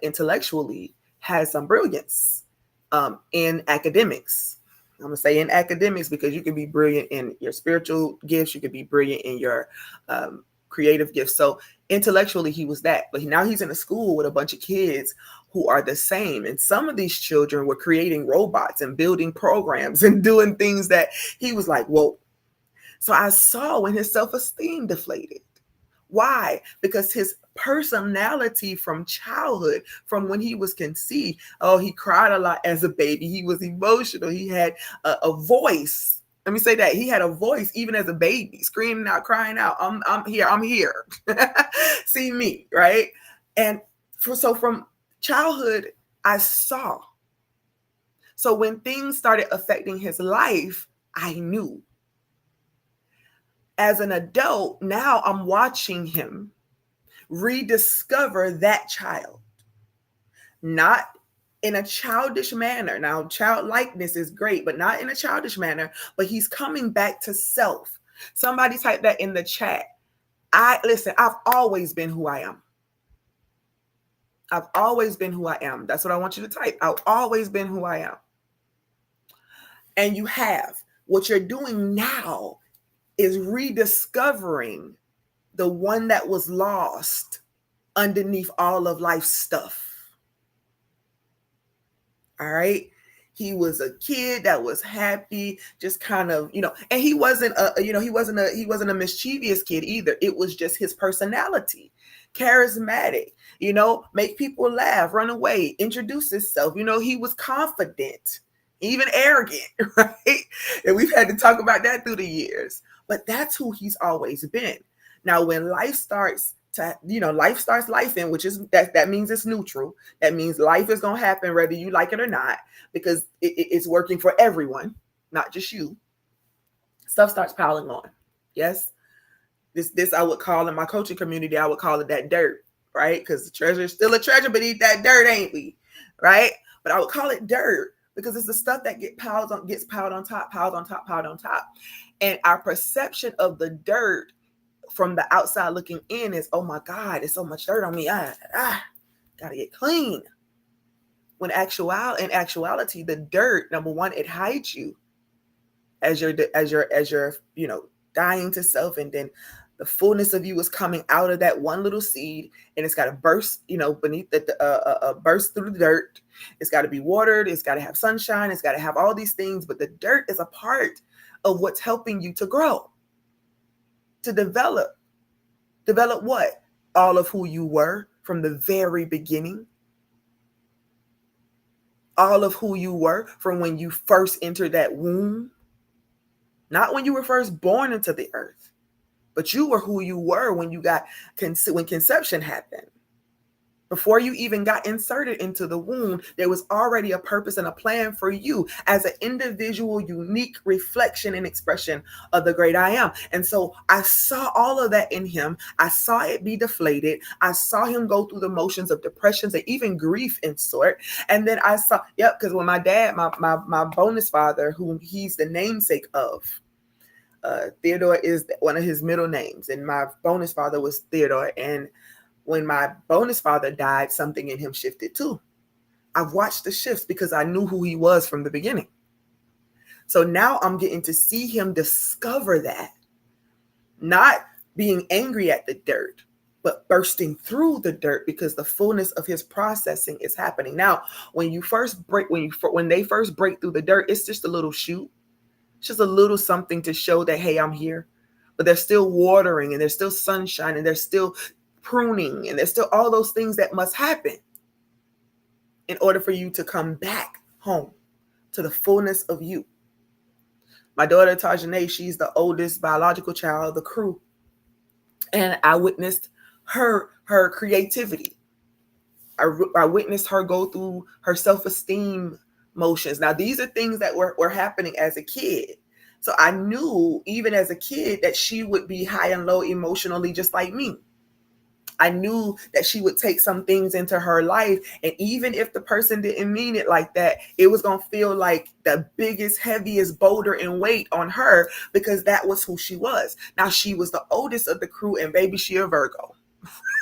intellectually has some brilliance in academics. I'm going to say in academics, because you can be brilliant in your spiritual gifts. You could be brilliant in your creative gifts. So intellectually, he was that. But now he's in a school with a bunch of kids who are the same. And some of these children were creating robots and building programs and doing things that he was like, whoa. So I saw when his self-esteem deflated. Why? Because his personality from childhood, from when he was conceived, he cried a lot as a baby. He was emotional. He had a voice. Let me say that. He had a voice even as a baby, screaming out, crying out, I'm here. See me, right? And so from childhood, I saw. So when things started affecting his life, I knew. As an adult, now I'm watching him rediscover that child, not in a childish manner. Now, childlikeness is great, but not in a childish manner, but he's coming back to self. Somebody type that in the chat. I've always been who I am. I've always been who I am. That's what I want you to type. I've always been who I am. And you have. What you're doing now is rediscovering the one that was lost underneath all of life's stuff. All right. He was a kid that was happy, just kind of, and he wasn't a mischievous kid either. It was just his personality, charismatic, make people laugh, run away, introduce himself. He was confident, even arrogant, right? And we've had to talk about that through the years. But that's who he's always been. Now, when life starts life starts life in, which is that means it's neutral. That means life is going to happen whether you like it or not, because it's working for everyone, not just you. Stuff starts piling on. Yes. This I would call, in my coaching community, I would call it that dirt, right? Because the treasure is still a treasure beneath that dirt, ain't we? Right? But I would call it dirt because it's the stuff that gets piled on top. And our perception of the dirt from the outside looking in is, oh my God, there's so much dirt on me. Gotta get clean. When in actuality, the dirt, number one, it hides you as you're dying to self, and then the fullness of you is coming out of that one little seed, and it's got to burst, beneath burst through the dirt. It's got to be watered. It's got to have sunshine. It's got to have all these things. But the dirt is a part of what's helping you to grow, to develop. Develop what? All of who you were from the very beginning. All of who you were from when you first entered that womb. Not when you were first born into the earth, but you were who you were when when conception happened. Before you even got inserted into the womb, there was already a purpose and a plan for you as an individual, unique reflection and expression of the great I am. And so I saw all of that in him. I saw it be deflated. I saw him go through the motions of depressions and even grief in sort. And then I saw, because when my dad, my bonus father, whom he's the namesake of, Theodore is one of his middle names, and my bonus father was Theodore. And when my bonus father died, something in him shifted too. I've watched the shifts because I knew who he was from the beginning. So now I'm getting to see him discover that, not being angry at the dirt, but bursting through the dirt because the fullness of his processing is happening. Now, when they first break through the dirt, it's just a little shoot. It's just a little something to show that, hey, I'm here. But there's still watering, and there's still sunshine, and there's still pruning, and there's still all those things that must happen in order for you to come back home to the fullness of you. My daughter Tajane, she's the oldest biological child of the crew, and I witnessed her creativity. I witnessed her go through her self-esteem motions. Now, these are things that were happening as a kid. So I knew even as a kid that she would be high and low emotionally, just like me. I knew that she would take some things into her life. And even if the person didn't mean it like that, it was going to feel like the biggest, heaviest boulder in weight on her because that was who she was. Now, she was the oldest of the crew, and baby, she a Virgo.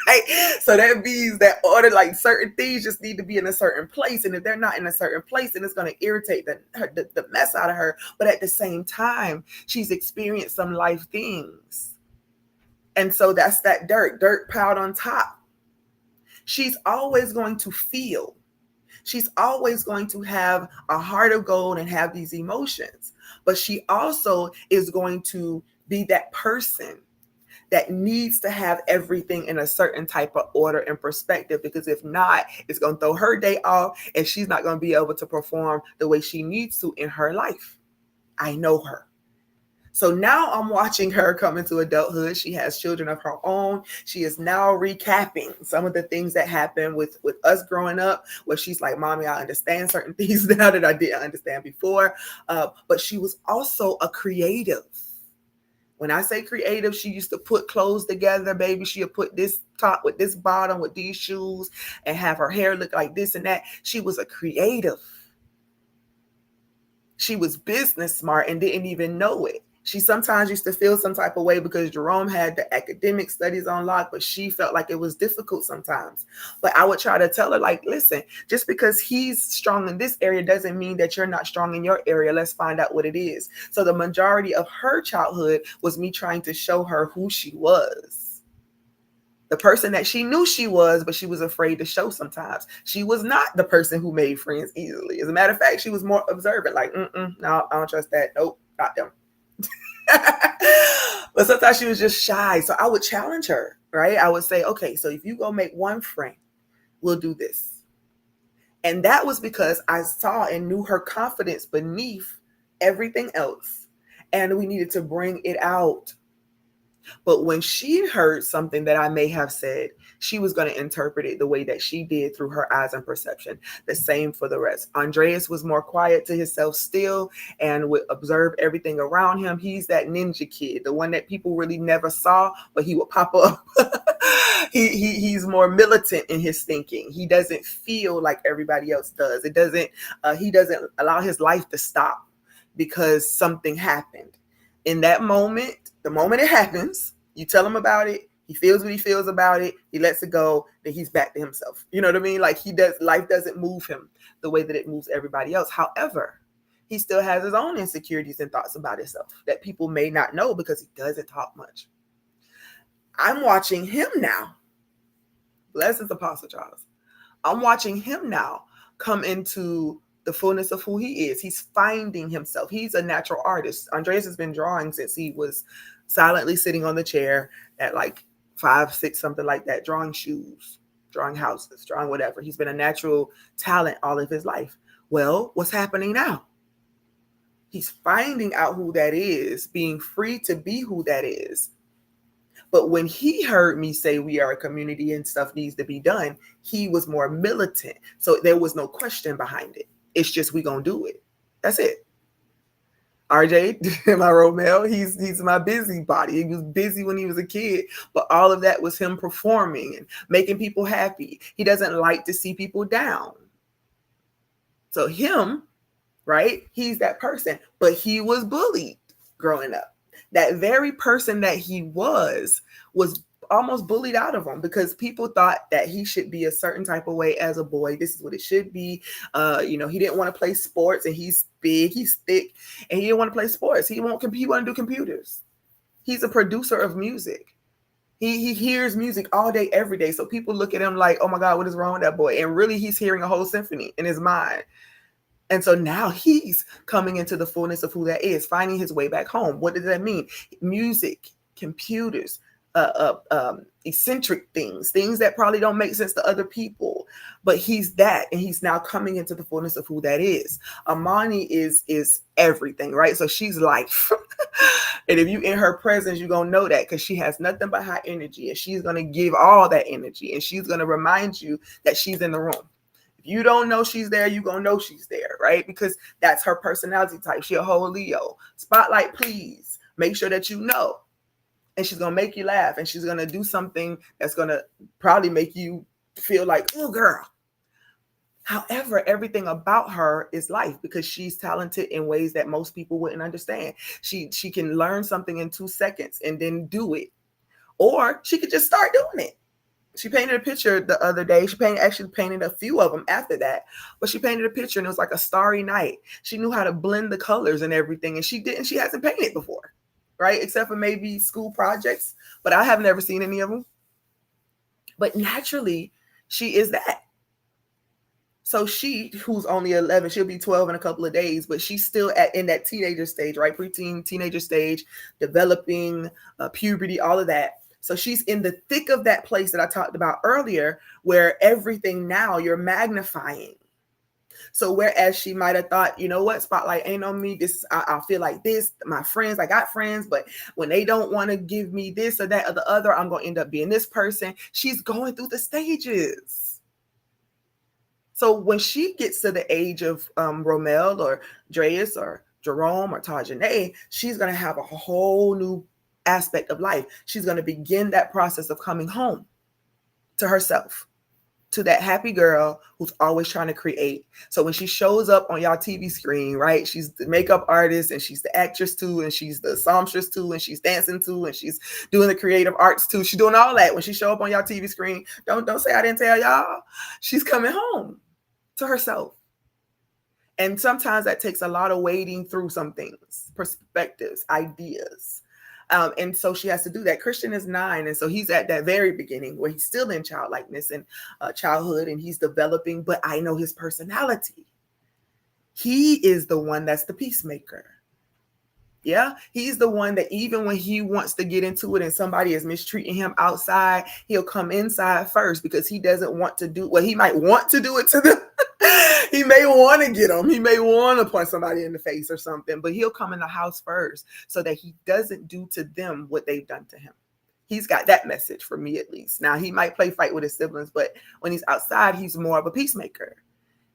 Right? So that means that order, like certain things just need to be in a certain place. And if they're not in a certain place, then it's going to irritate the mess out of her. But at the same time, she's experienced some life things. And so that's that dirt piled on top. She's always going to feel. She's always going to have a heart of gold and have these emotions. But she also is going to be that person that needs to have everything in a certain type of order and perspective, because if not, it's going to throw her day off and she's not going to be able to perform the way she needs to in her life. I know her. So now I'm watching her come into adulthood. She has children of her own. She is now recapping some of the things that happened with us growing up, where she's like, Mommy, I understand certain things now that I didn't understand before. But she was also a creative. When I say creative, she used to put clothes together, baby. She would put this top with this bottom with these shoes and have her hair look like this and that. She was a creative. She was business smart and didn't even know it. She sometimes used to feel some type of way because Jerome had the academic studies on lock, but she felt like it was difficult sometimes. But I would try to tell her, like, listen, just because he's strong in this area doesn't mean that you're not strong in your area. Let's find out what it is. So the majority of her childhood was me trying to show her who she was. The person that she knew she was, but she was afraid to show sometimes. She was not the person who made friends easily. As a matter of fact, she was more observant, like, no, I don't trust that. Nope, not them. But sometimes she was just shy. So I would challenge her, right? I would say, okay, so if you go make one friend, we'll do this. And that was because I saw and knew her confidence beneath everything else. And we needed to bring it out. But when she heard something that I may have said, she was going to interpret it the way that she did through her eyes and perception. The same for the rest. Andreas was more quiet to himself still and would observe everything around him. He's that ninja kid, the one that people really never saw, but he would pop up. He's more militant in his thinking. He doesn't feel like everybody else does. He doesn't allow his life to stop because something happened. In that moment, the moment it happens, you tell him about it, he feels what he feels about it, he lets it go, then he's back to himself. You know what I mean? Like life doesn't move him the way that it moves everybody else. However, he still has his own insecurities and thoughts about himself that people may not know because he doesn't talk much. I'm watching him now. Blessings, Apostle Charles. I'm watching him now come into the fullness of who he is. He's finding himself. He's a natural artist. Andreas has been drawing since he was silently sitting on the chair at like 5, 6, something like that, drawing shoes, drawing houses, drawing whatever. He's been a natural talent all of his life. Well, what's happening now? He's finding out who that is, being free to be who that is. But when he heard me say we are a community and stuff needs to be done, he was more militant. So there was no question behind it. It's just we gonna do it. That's it. RJ, my Romeo, he's my busybody. He was busy when he was a kid, but all of that was him performing and making people happy. He doesn't like to see people down. So him, right? He's that person, but he was bullied growing up. That very person that he was almost bullied out of him because people thought that he should be a certain type of way as a boy. This is what it should be. He didn't want to play sports, and he's big, he's thick, and he didn't want to play sports. He won't compete. He want to do computers. He's a producer of music. He hears music all day, every day. So people look at him like, oh my God, what is wrong with that boy? And really, he's hearing a whole symphony in his mind. And so now he's coming into the fullness of who that is, finding his way back home. What does that mean? Music, computers, eccentric things that probably don't make sense to other people. But he's that, and he's now coming into the fullness of who that is. Amani is everything, right? So she's life. And if you in her presence, you're going to know that because she has nothing but high energy, and she's going to give all that energy, and she's going to remind you that she's in the room. You don't know she's there, you're going to know she's there, right? Because that's her personality type. She a whole Leo. Spotlight, please. Make sure that you know. And she's going to make you laugh. And she's going to do something that's going to probably make you feel like, oh, girl. However, everything about her is life because she's talented in ways that most people wouldn't understand. She can learn something in 2 seconds and then do it. Or she could just start doing it. She painted a picture the other day. She actually painted a few of them after that. But she painted a picture and it was like a starry night. She knew how to blend the colors and everything. And she hasn't painted before, right? Except for maybe school projects. But I have never seen any of them. But naturally, she is that. So she, who's only 11, she'll be 12 in a couple of days, but she's still in that teenager stage, right? Preteen, teenager stage, developing, puberty, all of that. So she's in the thick of that place that I talked about earlier, where everything now you're magnifying. So whereas she might have thought, you know what, spotlight ain't on me. I feel like this. My friends, I got friends, but when they don't want to give me this or that or the other, I'm going to end up being this person. She's going through the stages. So when she gets to the age of Romel or Dreas or Jerome or Tajane, she's going to have a whole new aspect of life. She's going to begin that process of coming home to herself, to that happy girl who's always trying to create. So when she shows up on y'all TV screen, right, she's the makeup artist and she's the actress too, and she's the songstress too, and she's dancing too, and she's doing the creative arts too. She's doing all that. When she show up on y'all TV screen, don't say I didn't tell y'all. She's coming home to herself. And sometimes that takes a lot of wading through some things, perspectives, ideas. And so she has to do that. Christian is 9. And so he's at that very beginning where he's still in childlikeness and childhood, and he's developing, but I know his personality. He is the one that's the peacemaker. Yeah, he's the one that even when he wants to get into it and somebody is mistreating him outside, he'll come inside first because he doesn't want to do, well, he might want to do it to them. He may want to get them. He may want to punch somebody in the face or something, but he'll come in the house first so that he doesn't do to them what they've done to him. He's got that message for me, at least. Now, he might play fight with his siblings, but when he's outside, he's more of a peacemaker.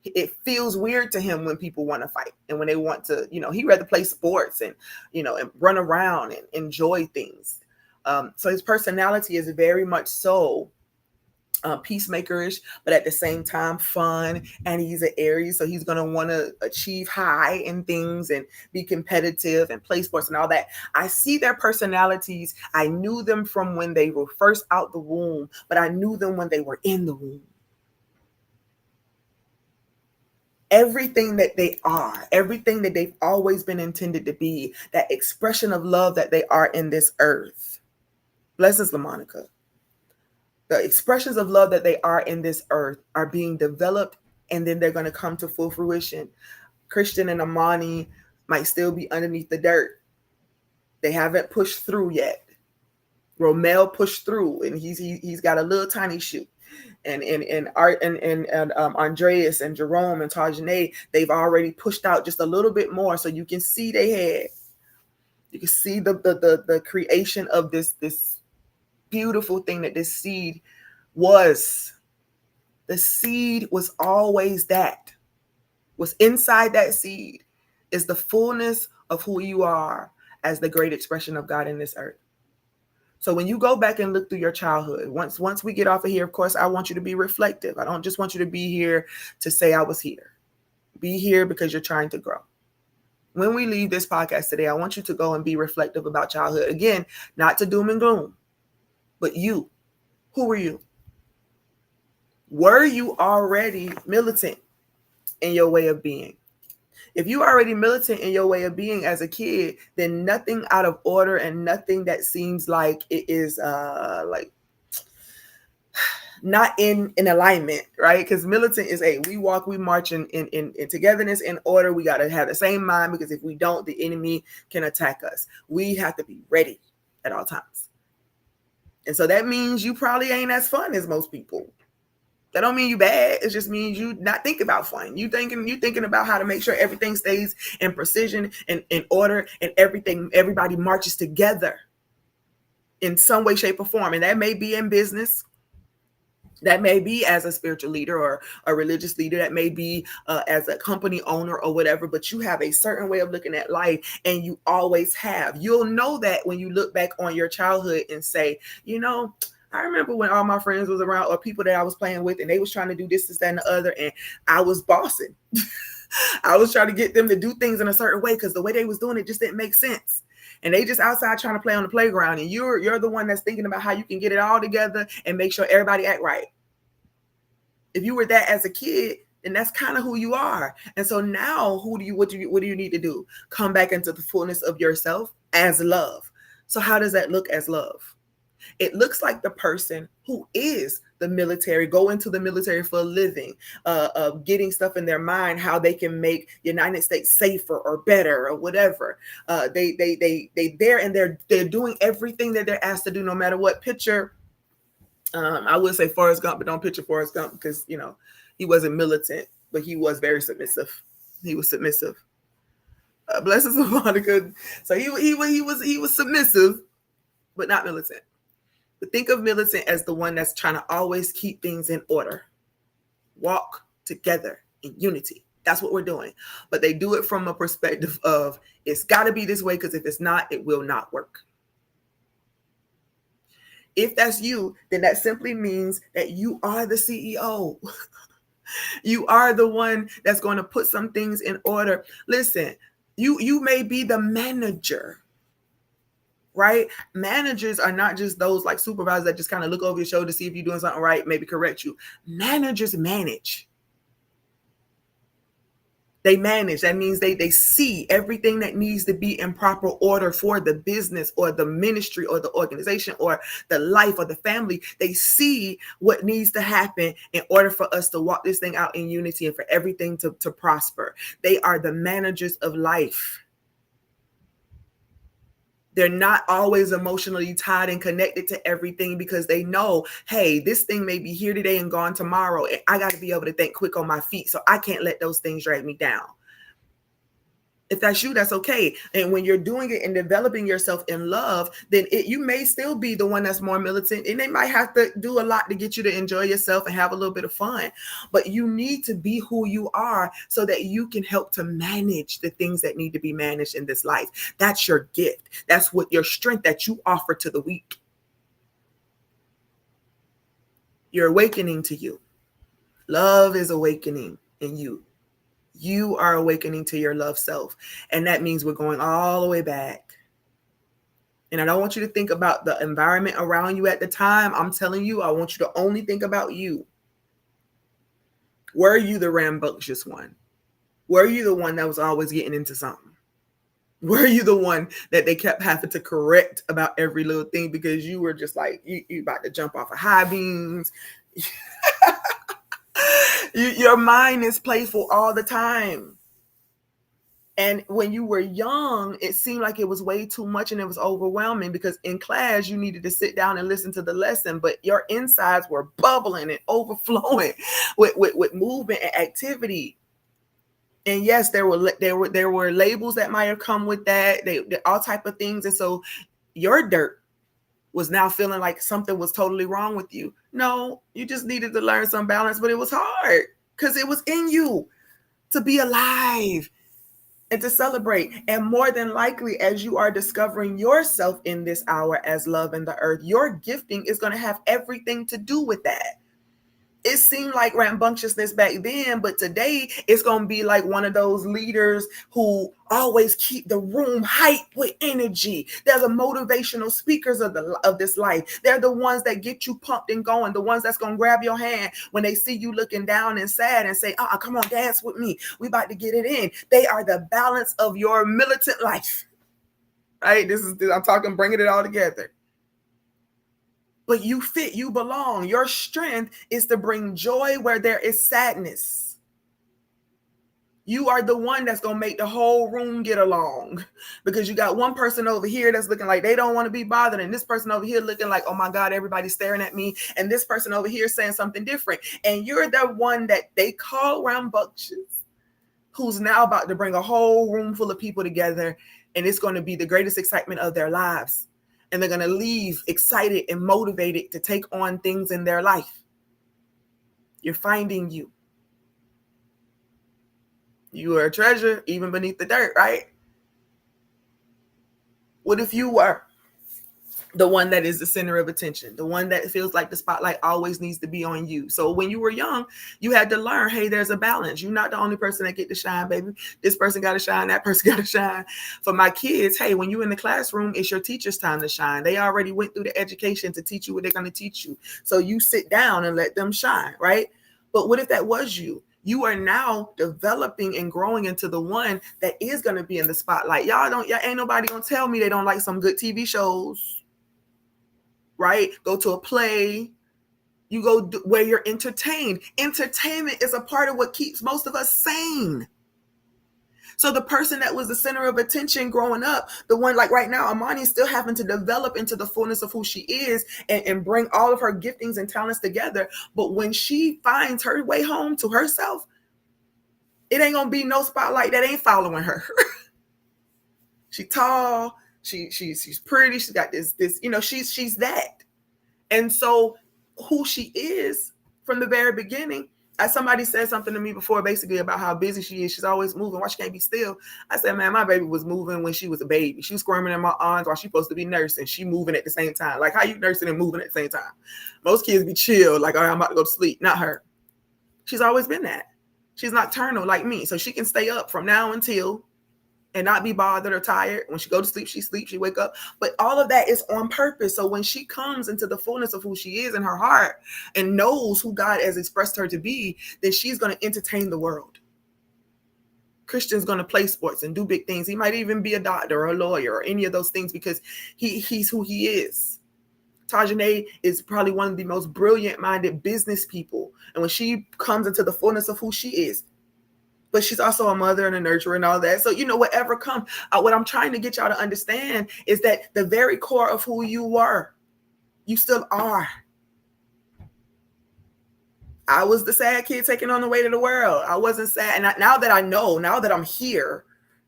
It feels weird to him when people want to fight and when they want to, he'd rather play sports and, and run around and enjoy things. So his personality is very much so peacemakerish, but at the same time fun. And he's an Aries, so he's going to want to achieve high in things and be competitive and play sports and all that. I see their personalities. I knew them from when they were first out the womb, but I knew them when they were in the womb. Everything that they are, everything that they've always been intended to be, that expression of love that they are in this earth. Blessings, LaMonica. The expressions of love that they are in this earth are being developed, and then they're going to come to full fruition. Christian and Amani might still be underneath the dirt. They haven't pushed through yet. Romel pushed through, and he's got a little tiny shoe. And Andreas and Jerome and Tajane, they've already pushed out just a little bit more, so you can see they had. You can see the creation of this beautiful thing that this seed was. The seed was always that. What's inside that seed is the fullness of who you are as the great expression of God in this earth. So when you go back and look through your childhood, once we get off of here, of course, I want you to be reflective. I don't just want you to be here to say I was here. Be here because you're trying to grow. When we leave this podcast today, I want you to go and be reflective about childhood. Again, not to doom and gloom. But you, who were you? Were you already militant in your way of being? If you are already militant in your way of being as a kid, then nothing out of order and nothing that seems like it is like not in alignment, right? Because militant is we walk, we march in togetherness, in order. We got to have the same mind, because if we don't, the enemy can attack us. We have to be ready at all times. And so that means you probably ain't as fun as most people. That don't mean you bad. It just means you not thinking about fun. You thinking about how to make sure everything stays in precision and in order, and everybody marches together in some way, shape, or form. And that may be in business. That may be as a spiritual leader or a religious leader. That may be as a company owner or whatever. But you have a certain way of looking at life, and you always have. You'll know that when you look back on your childhood and say, I remember when all my friends was around, or people that I was playing with, and they was trying to do this, that, and the other, and I was bossing. I was trying to get them to do things in a certain way because the way they was doing it just didn't make sense. And they just outside trying to play on the playground, and you're the one that's thinking about how you can get it all together and make sure everybody act right. If you were that as a kid, then that's kind of who you are. And so now, what do you need to do? Come back into the fullness of yourself as love. So how does that look as love? It looks like the person who is the military, go into the military for a living, of getting stuff in their mind, how they can make the United States safer or better or whatever. They there, and they're doing everything that they're asked to do, no matter what. Picture, I would say Forrest Gump, but don't picture Forrest Gump, because he wasn't militant, but he was very submissive. He was submissive. Blessings of Monica. So he was submissive, but not militant. But think of militant as the one that's trying to always keep things in order. Walk together in unity. That's what we're doing. But they do it from a perspective of, it's got to be this way, because if it's not, it will not work. If that's you, then that simply means that you are the CEO. You are the one that's going to put some things in order. Listen, you may be the manager. Right? Managers are not just those like supervisors that just kind of look over your shoulder to see if you're doing something right, maybe correct you. Managers manage. They manage. That means they see everything that needs to be in proper order for the business or the ministry or the organization or the life or the family. They see what needs to happen in order for us to walk this thing out in unity and for everything to prosper. They are the managers of life. They're not always emotionally tied and connected to everything because they know, hey, this thing may be here today and gone tomorrow. And I got to be able to think quick on my feet. So I can't let those things drag me down. If that's you, that's okay. And when you're doing it and developing yourself in love, then you may still be the one that's more militant, and they might have to do a lot to get you to enjoy yourself and have a little bit of fun. But you need to be who you are so that you can help to manage the things that need to be managed in this life. That's your gift. That's what your strength that you offer to the weak. You're awakening to you. Love is awakening in you. You are awakening to your love self. And that means we're going all the way back. And I don't want you to think about the environment around you at the time. I'm telling you, I want you to only think about you. Were you the rambunctious one? Were you the one that was always getting into something? Were you the one that they kept having to correct about every little thing because you were just like, you about to jump off of high beams? Your mind is playful all the time. And when you were young, it seemed like it was way too much and it was overwhelming because in class, you needed to sit down and listen to the lesson, but your insides were bubbling and overflowing with movement and activity. And yes, there were labels that might have come with that, all type of things. And so your dirt was now feeling like something was totally wrong with you. No, you just needed to learn some balance, but it was hard because it was in you to be alive and to celebrate. And more than likely, as you are discovering yourself in this hour as love in the earth, your gifting is going to have everything to do with that. It seemed like rambunctiousness back then, but today it's going to be like one of those leaders who always keep the room hyped with energy. They're the motivational speakers of this life. They're the ones that get you pumped and going, the ones that's going to grab your hand when they see you looking down and sad and say, come on, dance with me. We about to get it in. They are the balance of your militant life, right? I'm talking, bringing it all together. But you fit, you belong. Your strength is to bring joy where there is sadness. You are the one that's going to make the whole room get along because you got one person over here that's looking like they don't want to be bothered. And this person over here looking like, oh my God, everybody's staring at me. And this person over here saying something different. And you're the one that they call rambunctious, who's now about to bring a whole room full of people together. And it's going to be the greatest excitement of their lives. And they're going to leave excited and motivated to take on things in their life. You're finding you. You are a treasure even beneath the dirt, right? What if you were the one that is the center of attention, the one that feels like the spotlight always needs to be on you? So when you were young, you had to learn, hey, there's a balance. You're not the only person that get to shine, baby. This person got to shine. That person got to shine. For my kids, hey, when you're in the classroom, it's your teacher's time to shine. They already went through the education to teach you what they're going to teach you. So you sit down and let them shine, right? But what if that was you? You are now developing and growing into the one that is going to be in the spotlight. Y'all ain't nobody going to tell me they don't like some good TV shows. Right? Go to a play. You go where you're entertained. Entertainment is a part of what keeps most of us sane. So the person that was the center of attention growing up, the one like right now, Amani is still having to develop into the fullness of who she is and bring all of her giftings and talents together. But when she finds her way home to herself, it ain't going to be no spotlight that ain't following her. She's tall. She's pretty. She's got this, she's that. And so who she is from the very beginning, as somebody said something to me before, basically about how busy she is. She's always moving. Why she can't be still? I said, man, my baby was moving when she was a baby. She was squirming in my arms while she's supposed to be nursing. She moving at the same time. Like, how you nursing and moving at the same time? Most kids be chill, like, all right, I'm about to go to sleep. Not her. She's always been that. She's nocturnal like me. So she can stay up from now until and not be bothered or tired. When she go to sleep, she sleeps, she wake up. But all of that is on purpose. So when she comes into the fullness of who she is in her heart and knows who God has expressed her to be, then she's going to entertain the world. Christian's going to play sports and do big things. He might even be a doctor or a lawyer or any of those things because he's who he is. Tajane is probably one of the most brilliant-minded business people. And when she comes into the fullness of who she is, but she's also a mother and a nurturer and all that. So, whatever comes, what I'm trying to get y'all to understand is that the very core of who you were, you still are. I was the sad kid taking on the weight of the world. I wasn't sad. And now that I know, now that I'm here,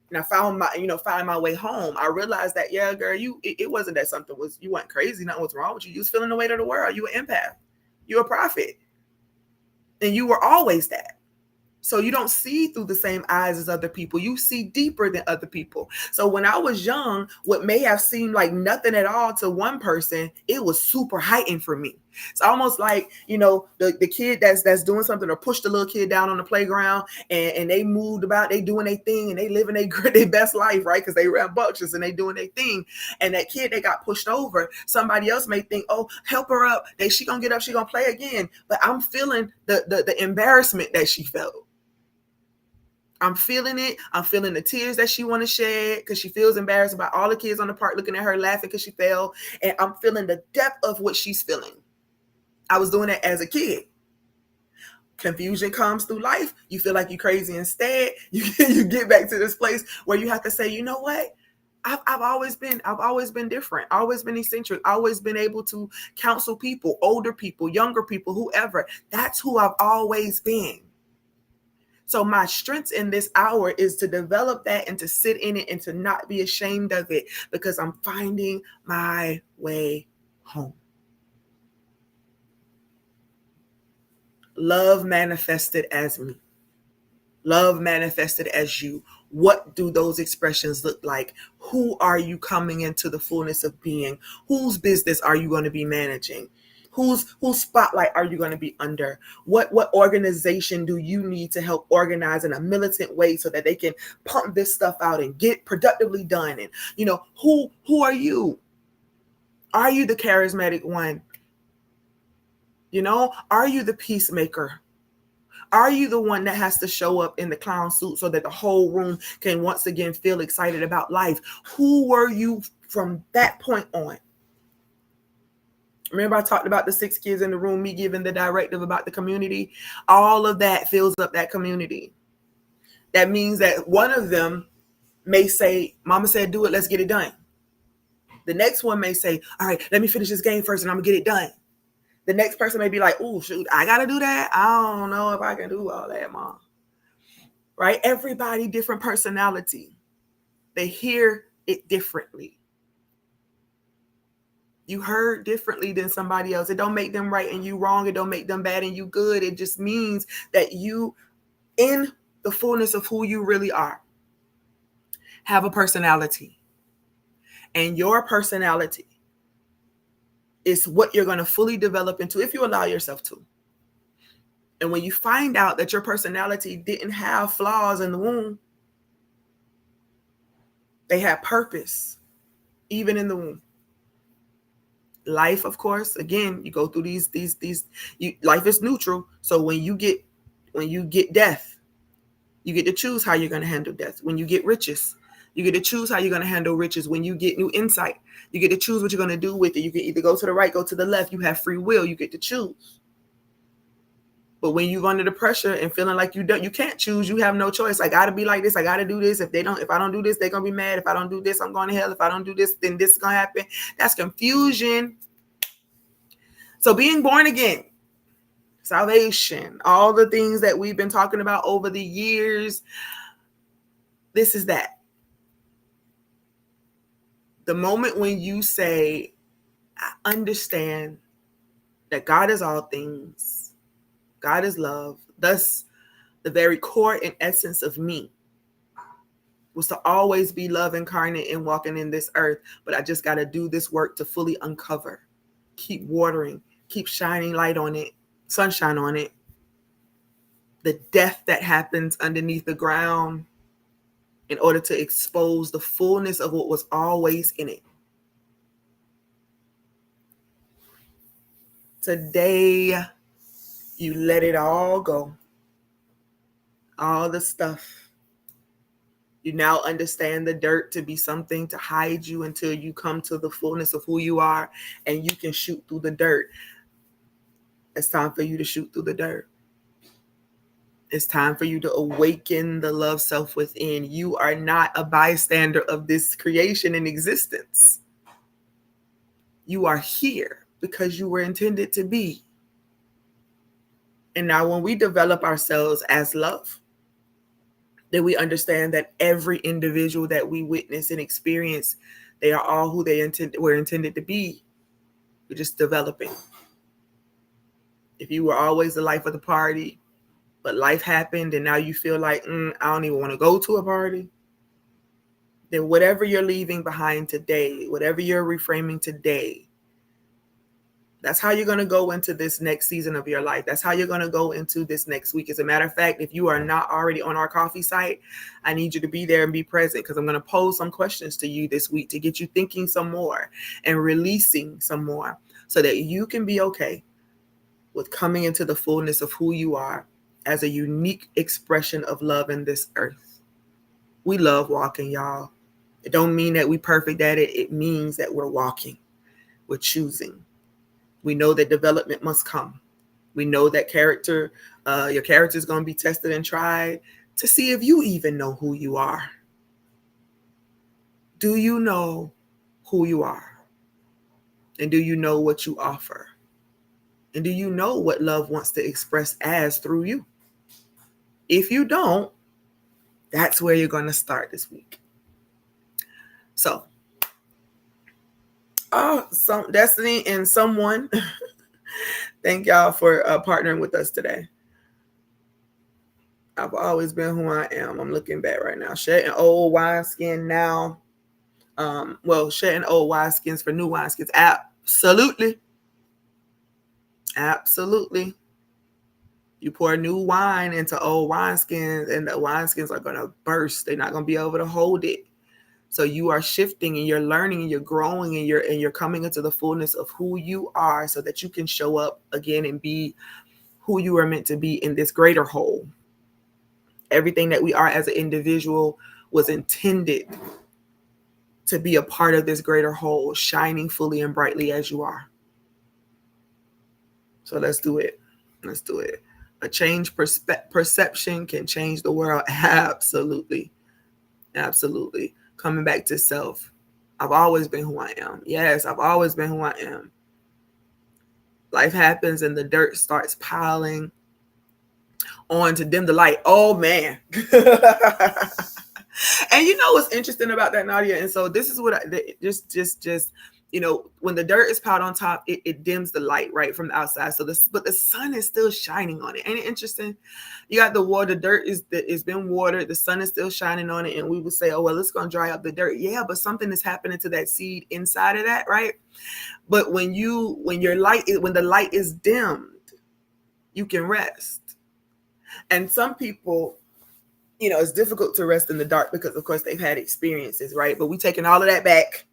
and I found my way home, I realized that, yeah, girl, it wasn't that something was, you weren't crazy, nothing was wrong with you. You was feeling the weight of the world. You were an empath. You were a prophet. And you were always that. So you don't see through the same eyes as other people. You see deeper than other people. So when I was young, what may have seemed like nothing at all to one person, it was super heightened for me. It's almost like, the kid that's doing something, or pushed the little kid down on the playground, and they moved about, they doing their thing, and they living their best life, right? Because they rambunctious and they doing their thing. And that kid, they got pushed over. Somebody else may think, oh, help her up. She gonna get up, she gonna play again. But I'm feeling the embarrassment that she felt. I'm feeling it. I'm feeling the tears that she want to shed because she feels embarrassed about all the kids on the park looking at her laughing because she fell. And I'm feeling the depth of what she's feeling. I was doing that as a kid. Confusion comes through life. You feel like you're crazy instead. You get back to this place where you have to say, you know what? I've always been different, always been eccentric, always been able to counsel people, older people, younger people, whoever. That's who I've always been. So my strength in this hour is to develop that and to sit in it and to not be ashamed of it, because I'm finding my way home. Love manifested as me. Love manifested as you. What do those expressions look like? Who are you coming into the fullness of being? Whose business are you going to be managing? Whose spotlight are you going to be under? What organization do you need to help organize in a militant way so that they can pump this stuff out and get productively done? And who are you? Are you the charismatic one? Are you the peacemaker? Are you the one that has to show up in the clown suit so that the whole room can once again feel excited about life? Who were you from that point on? Remember, I talked about the 6 kids in the room, me giving the directive about the community. All of that fills up that community. That means that one of them may say, Mama said, do it, let's get it done. The next one may say, all right, let me finish this game first and I'm gonna get it done. The next person may be like, oh, shoot, I got to do that. I don't know if I can do all that, Mom. Right? Everybody, different personality. They hear it differently. You heard differently than somebody else. It don't make them right and you wrong. It don't make them bad and you good. It just means that you, in the fullness of who you really are, have a personality. And your personality is what you're going to fully develop into if you allow yourself to. And when you find out that your personality didn't have flaws in the womb, they had purpose, even in the womb. Life, of course, again, you go through these, life is neutral. So when you get death, you get to choose how you're going to handle death. When you get riches, you get to choose how you're going to handle riches. When you get new insight, you get to choose what you're going to do with it. You can either go to the right, go to the left. You have free will. You get to choose. But when you're under the pressure and feeling like you can't choose, you have no choice. I got to be like this. I got to do this. If I don't do this, they're going to be mad. If I don't do this, I'm going to hell. If I don't do this, then this is going to happen. That's confusion. So being born again, salvation, all the things that we've been talking about over the years, this is that. The moment when you say, I understand that God is all things, God is love, thus the very core and essence of me was to always be love incarnate and walking in this earth. But I just got to do this work to fully uncover, keep watering, keep shining light on it, sunshine on it. The death that happens underneath the ground in order to expose the fullness of what was always in it. Today, you let it all go. All the stuff. You now understand the dirt to be something to hide you until you come to the fullness of who you are and you can shoot through the dirt. It's time for you to shoot through the dirt. It's time for you to awaken the love self within. You are not a bystander of this creation in existence. You are here because you were intended to be. And now when we develop ourselves as love, then we understand that every individual that we witness and experience, they are all who they were intended to be. We're just developing. If you were always the life of the party, but life happened and now you feel like, I don't even want to go to a party, then whatever you're leaving behind today, whatever you're reframing today, that's how you're going to go into this next season of your life. That's how you're going to go into this next week. As a matter of fact, if you are not already on our coffee site, I need you to be there and be present, because I'm going to pose some questions to you this week to get you thinking some more and releasing some more so that you can be okay with coming into the fullness of who you are as a unique expression of love in this earth. We love walking, y'all. It don't mean that we perfect at it. It means that we're walking. We're choosing. We know that development must come. We know that your character is going to be tested and tried to see if you even know who you are. Do you know who you are? And do you know what you offer? And do you know what love wants to express as through you? If you don't, that's where you're going to start this week. So, some Destiny and someone, thank y'all for partnering with us today. I've always been who I am. I'm looking back right now. Shedding old wineskin now. Shedding old wineskins for new wineskins. Absolutely. Absolutely. You pour new wine into old wineskins and the wineskins are going to burst. They're not going to be able to hold it. So you are shifting and you're learning and you're growing and you're coming into the fullness of who you are so that you can show up again and be who you are meant to be in this greater whole. Everything that we are as an individual was intended to be a part of this greater whole, shining fully and brightly as you are. So let's do it. Let's do it. A changed perception can change the world. Absolutely. Absolutely. Coming back to self. I've always been who I am. Yes, I've always been who I am. Life happens and the dirt starts piling on to dim the light. Oh, man. And you know what's interesting about that, Nadia? And so this is what when the dirt is piled on top, it dims the light right from the outside. But the sun is still shining on it. Ain't it interesting? You got the water, dirt is been watered, the sun is still shining on it, and we would say, oh well, it's gonna dry up the dirt. Yeah, but something is happening to that seed inside of that, right? But when the light is dimmed, you can rest. And some people, it's difficult to rest in the dark because, of course, they've had experiences, right? But we're taking all of that back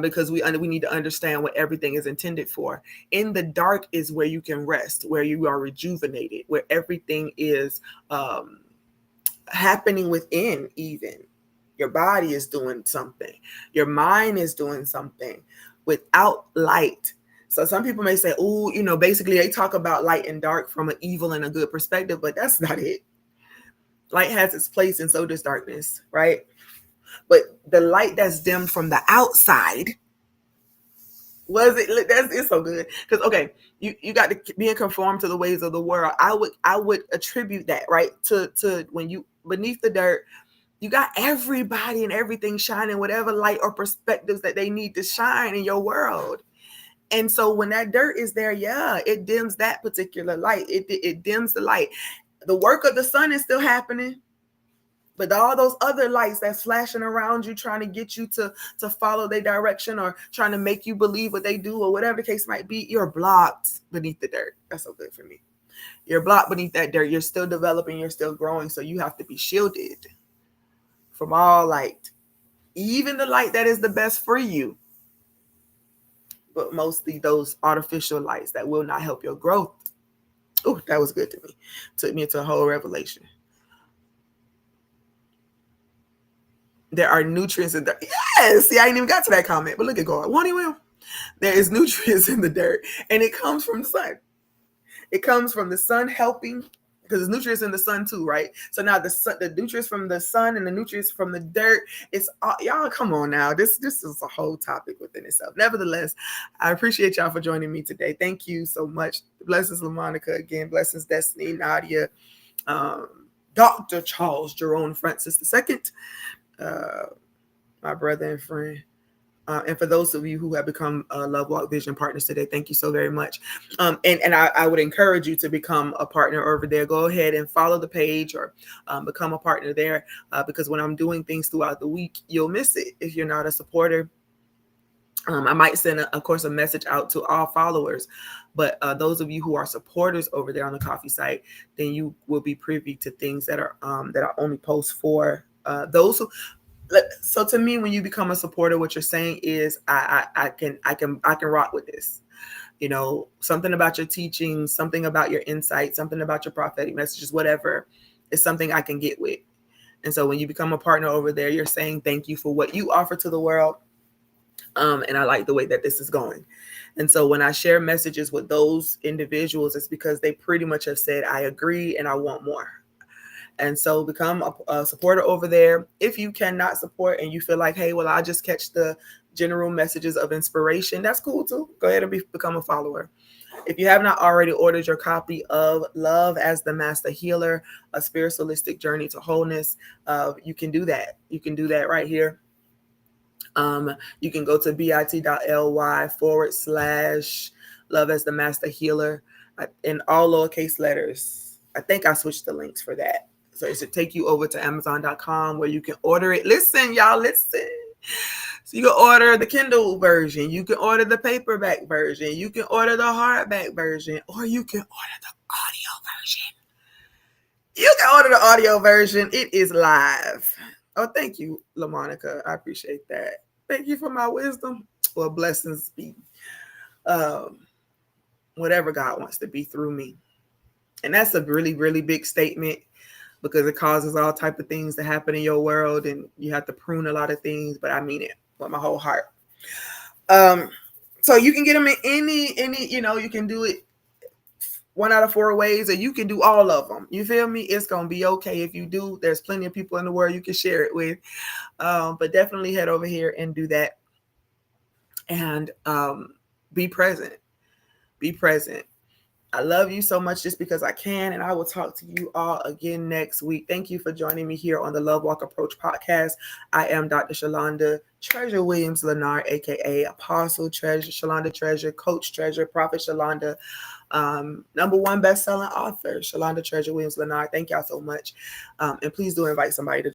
because we need to understand what everything is intended for. In the dark is where you can rest, where you are rejuvenated, where everything is happening within even. Your body is doing something. Your mind is doing something without light. So some people may say, basically they talk about light and dark from an evil and a good perspective, but that's not it. Light has its place and so does darkness, right? But the light that's dimmed from the outside, it's so good. Because, okay, you got to be conformed to the ways of the world. I would attribute that, right, to when you beneath the dirt, you got everybody and everything shining whatever light or perspectives that they need to shine in your world. And so when that dirt is there, yeah, it dims that particular light. It dims the light. The work of the sun is still happening, but all those other lights that's flashing around you, trying to get you to follow their direction or trying to make you believe what they do or whatever the case might be, you're blocked beneath the dirt. That's so good for me. You're blocked beneath that dirt. You're still developing. You're still growing. So you have to be shielded from all light, even the light that is the best for you, but mostly those artificial lights that will not help your growth. Oh, that was good to me. Took me into a whole revelation. There are nutrients in the dirt. Yes, see, I ain't even got to that comment, but look at God. Won't he will? There is nutrients in the dirt, and it comes from the sun. It comes from the sun helping because there's nutrients in the sun too, right? So now the nutrients from the sun and the nutrients from the dirt, it's all, y'all come on now. This is a whole topic within itself. Nevertheless, I appreciate y'all for joining me today. Thank you so much. Blessings, LaMonica, again. Blessings, Destiny, Nadia, um, Dr. Charles Jerome Francis II, my brother and friend. And for those of you who have become Love Walk Vision partners today, thank you so very much. And I would encourage you to become a partner over there. Go ahead and follow the page or become a partner there, because when I'm doing things throughout the week, you'll miss it if you're not a supporter. I might send, of course, a message out to all followers, but those of you who are supporters over there on the coffee site, then you will be privy to things that are only post for those who. So to me, when you become a supporter, what you're saying is I can rock with this. You know, something about your teaching, something about your insight, something about your prophetic messages, whatever, is something I can get with. And so when you become a partner over there, you're saying thank you for what you offer to the world. And I like the way that this is going. And so when I share messages with those individuals, it's because they pretty much have said, I agree and I want more. And so become a supporter over there. If you cannot support and you feel like, hey, well, I'll just catch the general messages of inspiration, that's cool too. Go ahead and become a follower. If you have not already ordered your copy of Love as the Master Healer, a spiritualistic journey to wholeness, you can do that. You can do that right here. You can go to bit.ly/Love as the Master Healer in all lowercase letters. I think I switched the links for that. So it should take you over to Amazon.com where you can order it. Listen, y'all, listen. So you can order the Kindle version. You can order the paperback version. You can order the hardback version. Or you can order the audio version. You can order the audio version. It is live. Oh, thank you, LaMonica. I appreciate that. Thank you for my wisdom. Well, blessings be whatever God wants to be through me. And that's a really, really big statement, because it causes all type of things to happen in your world, and you have to prune a lot of things, but I mean it with my whole heart. So you can get them in any, you can do it 1 out of 4 ways, or you can do all of them. You feel me? It's going to be okay if you do. There's plenty of people in the world you can share it with. But definitely head over here and do that. And be present. Be present. I love you so much just because I can, and I will talk to you all again next week. Thank you for joining me here on the Love Walk Approach podcast. I am Dr. Shalonda Treasure Williams Leonard, aka Apostle Treasure, Shalonda Treasure, Coach Treasure, Prophet Shalonda, #1 best-selling author, Shalonda Treasure Williams Leonard. Thank y'all so much. And please do invite somebody to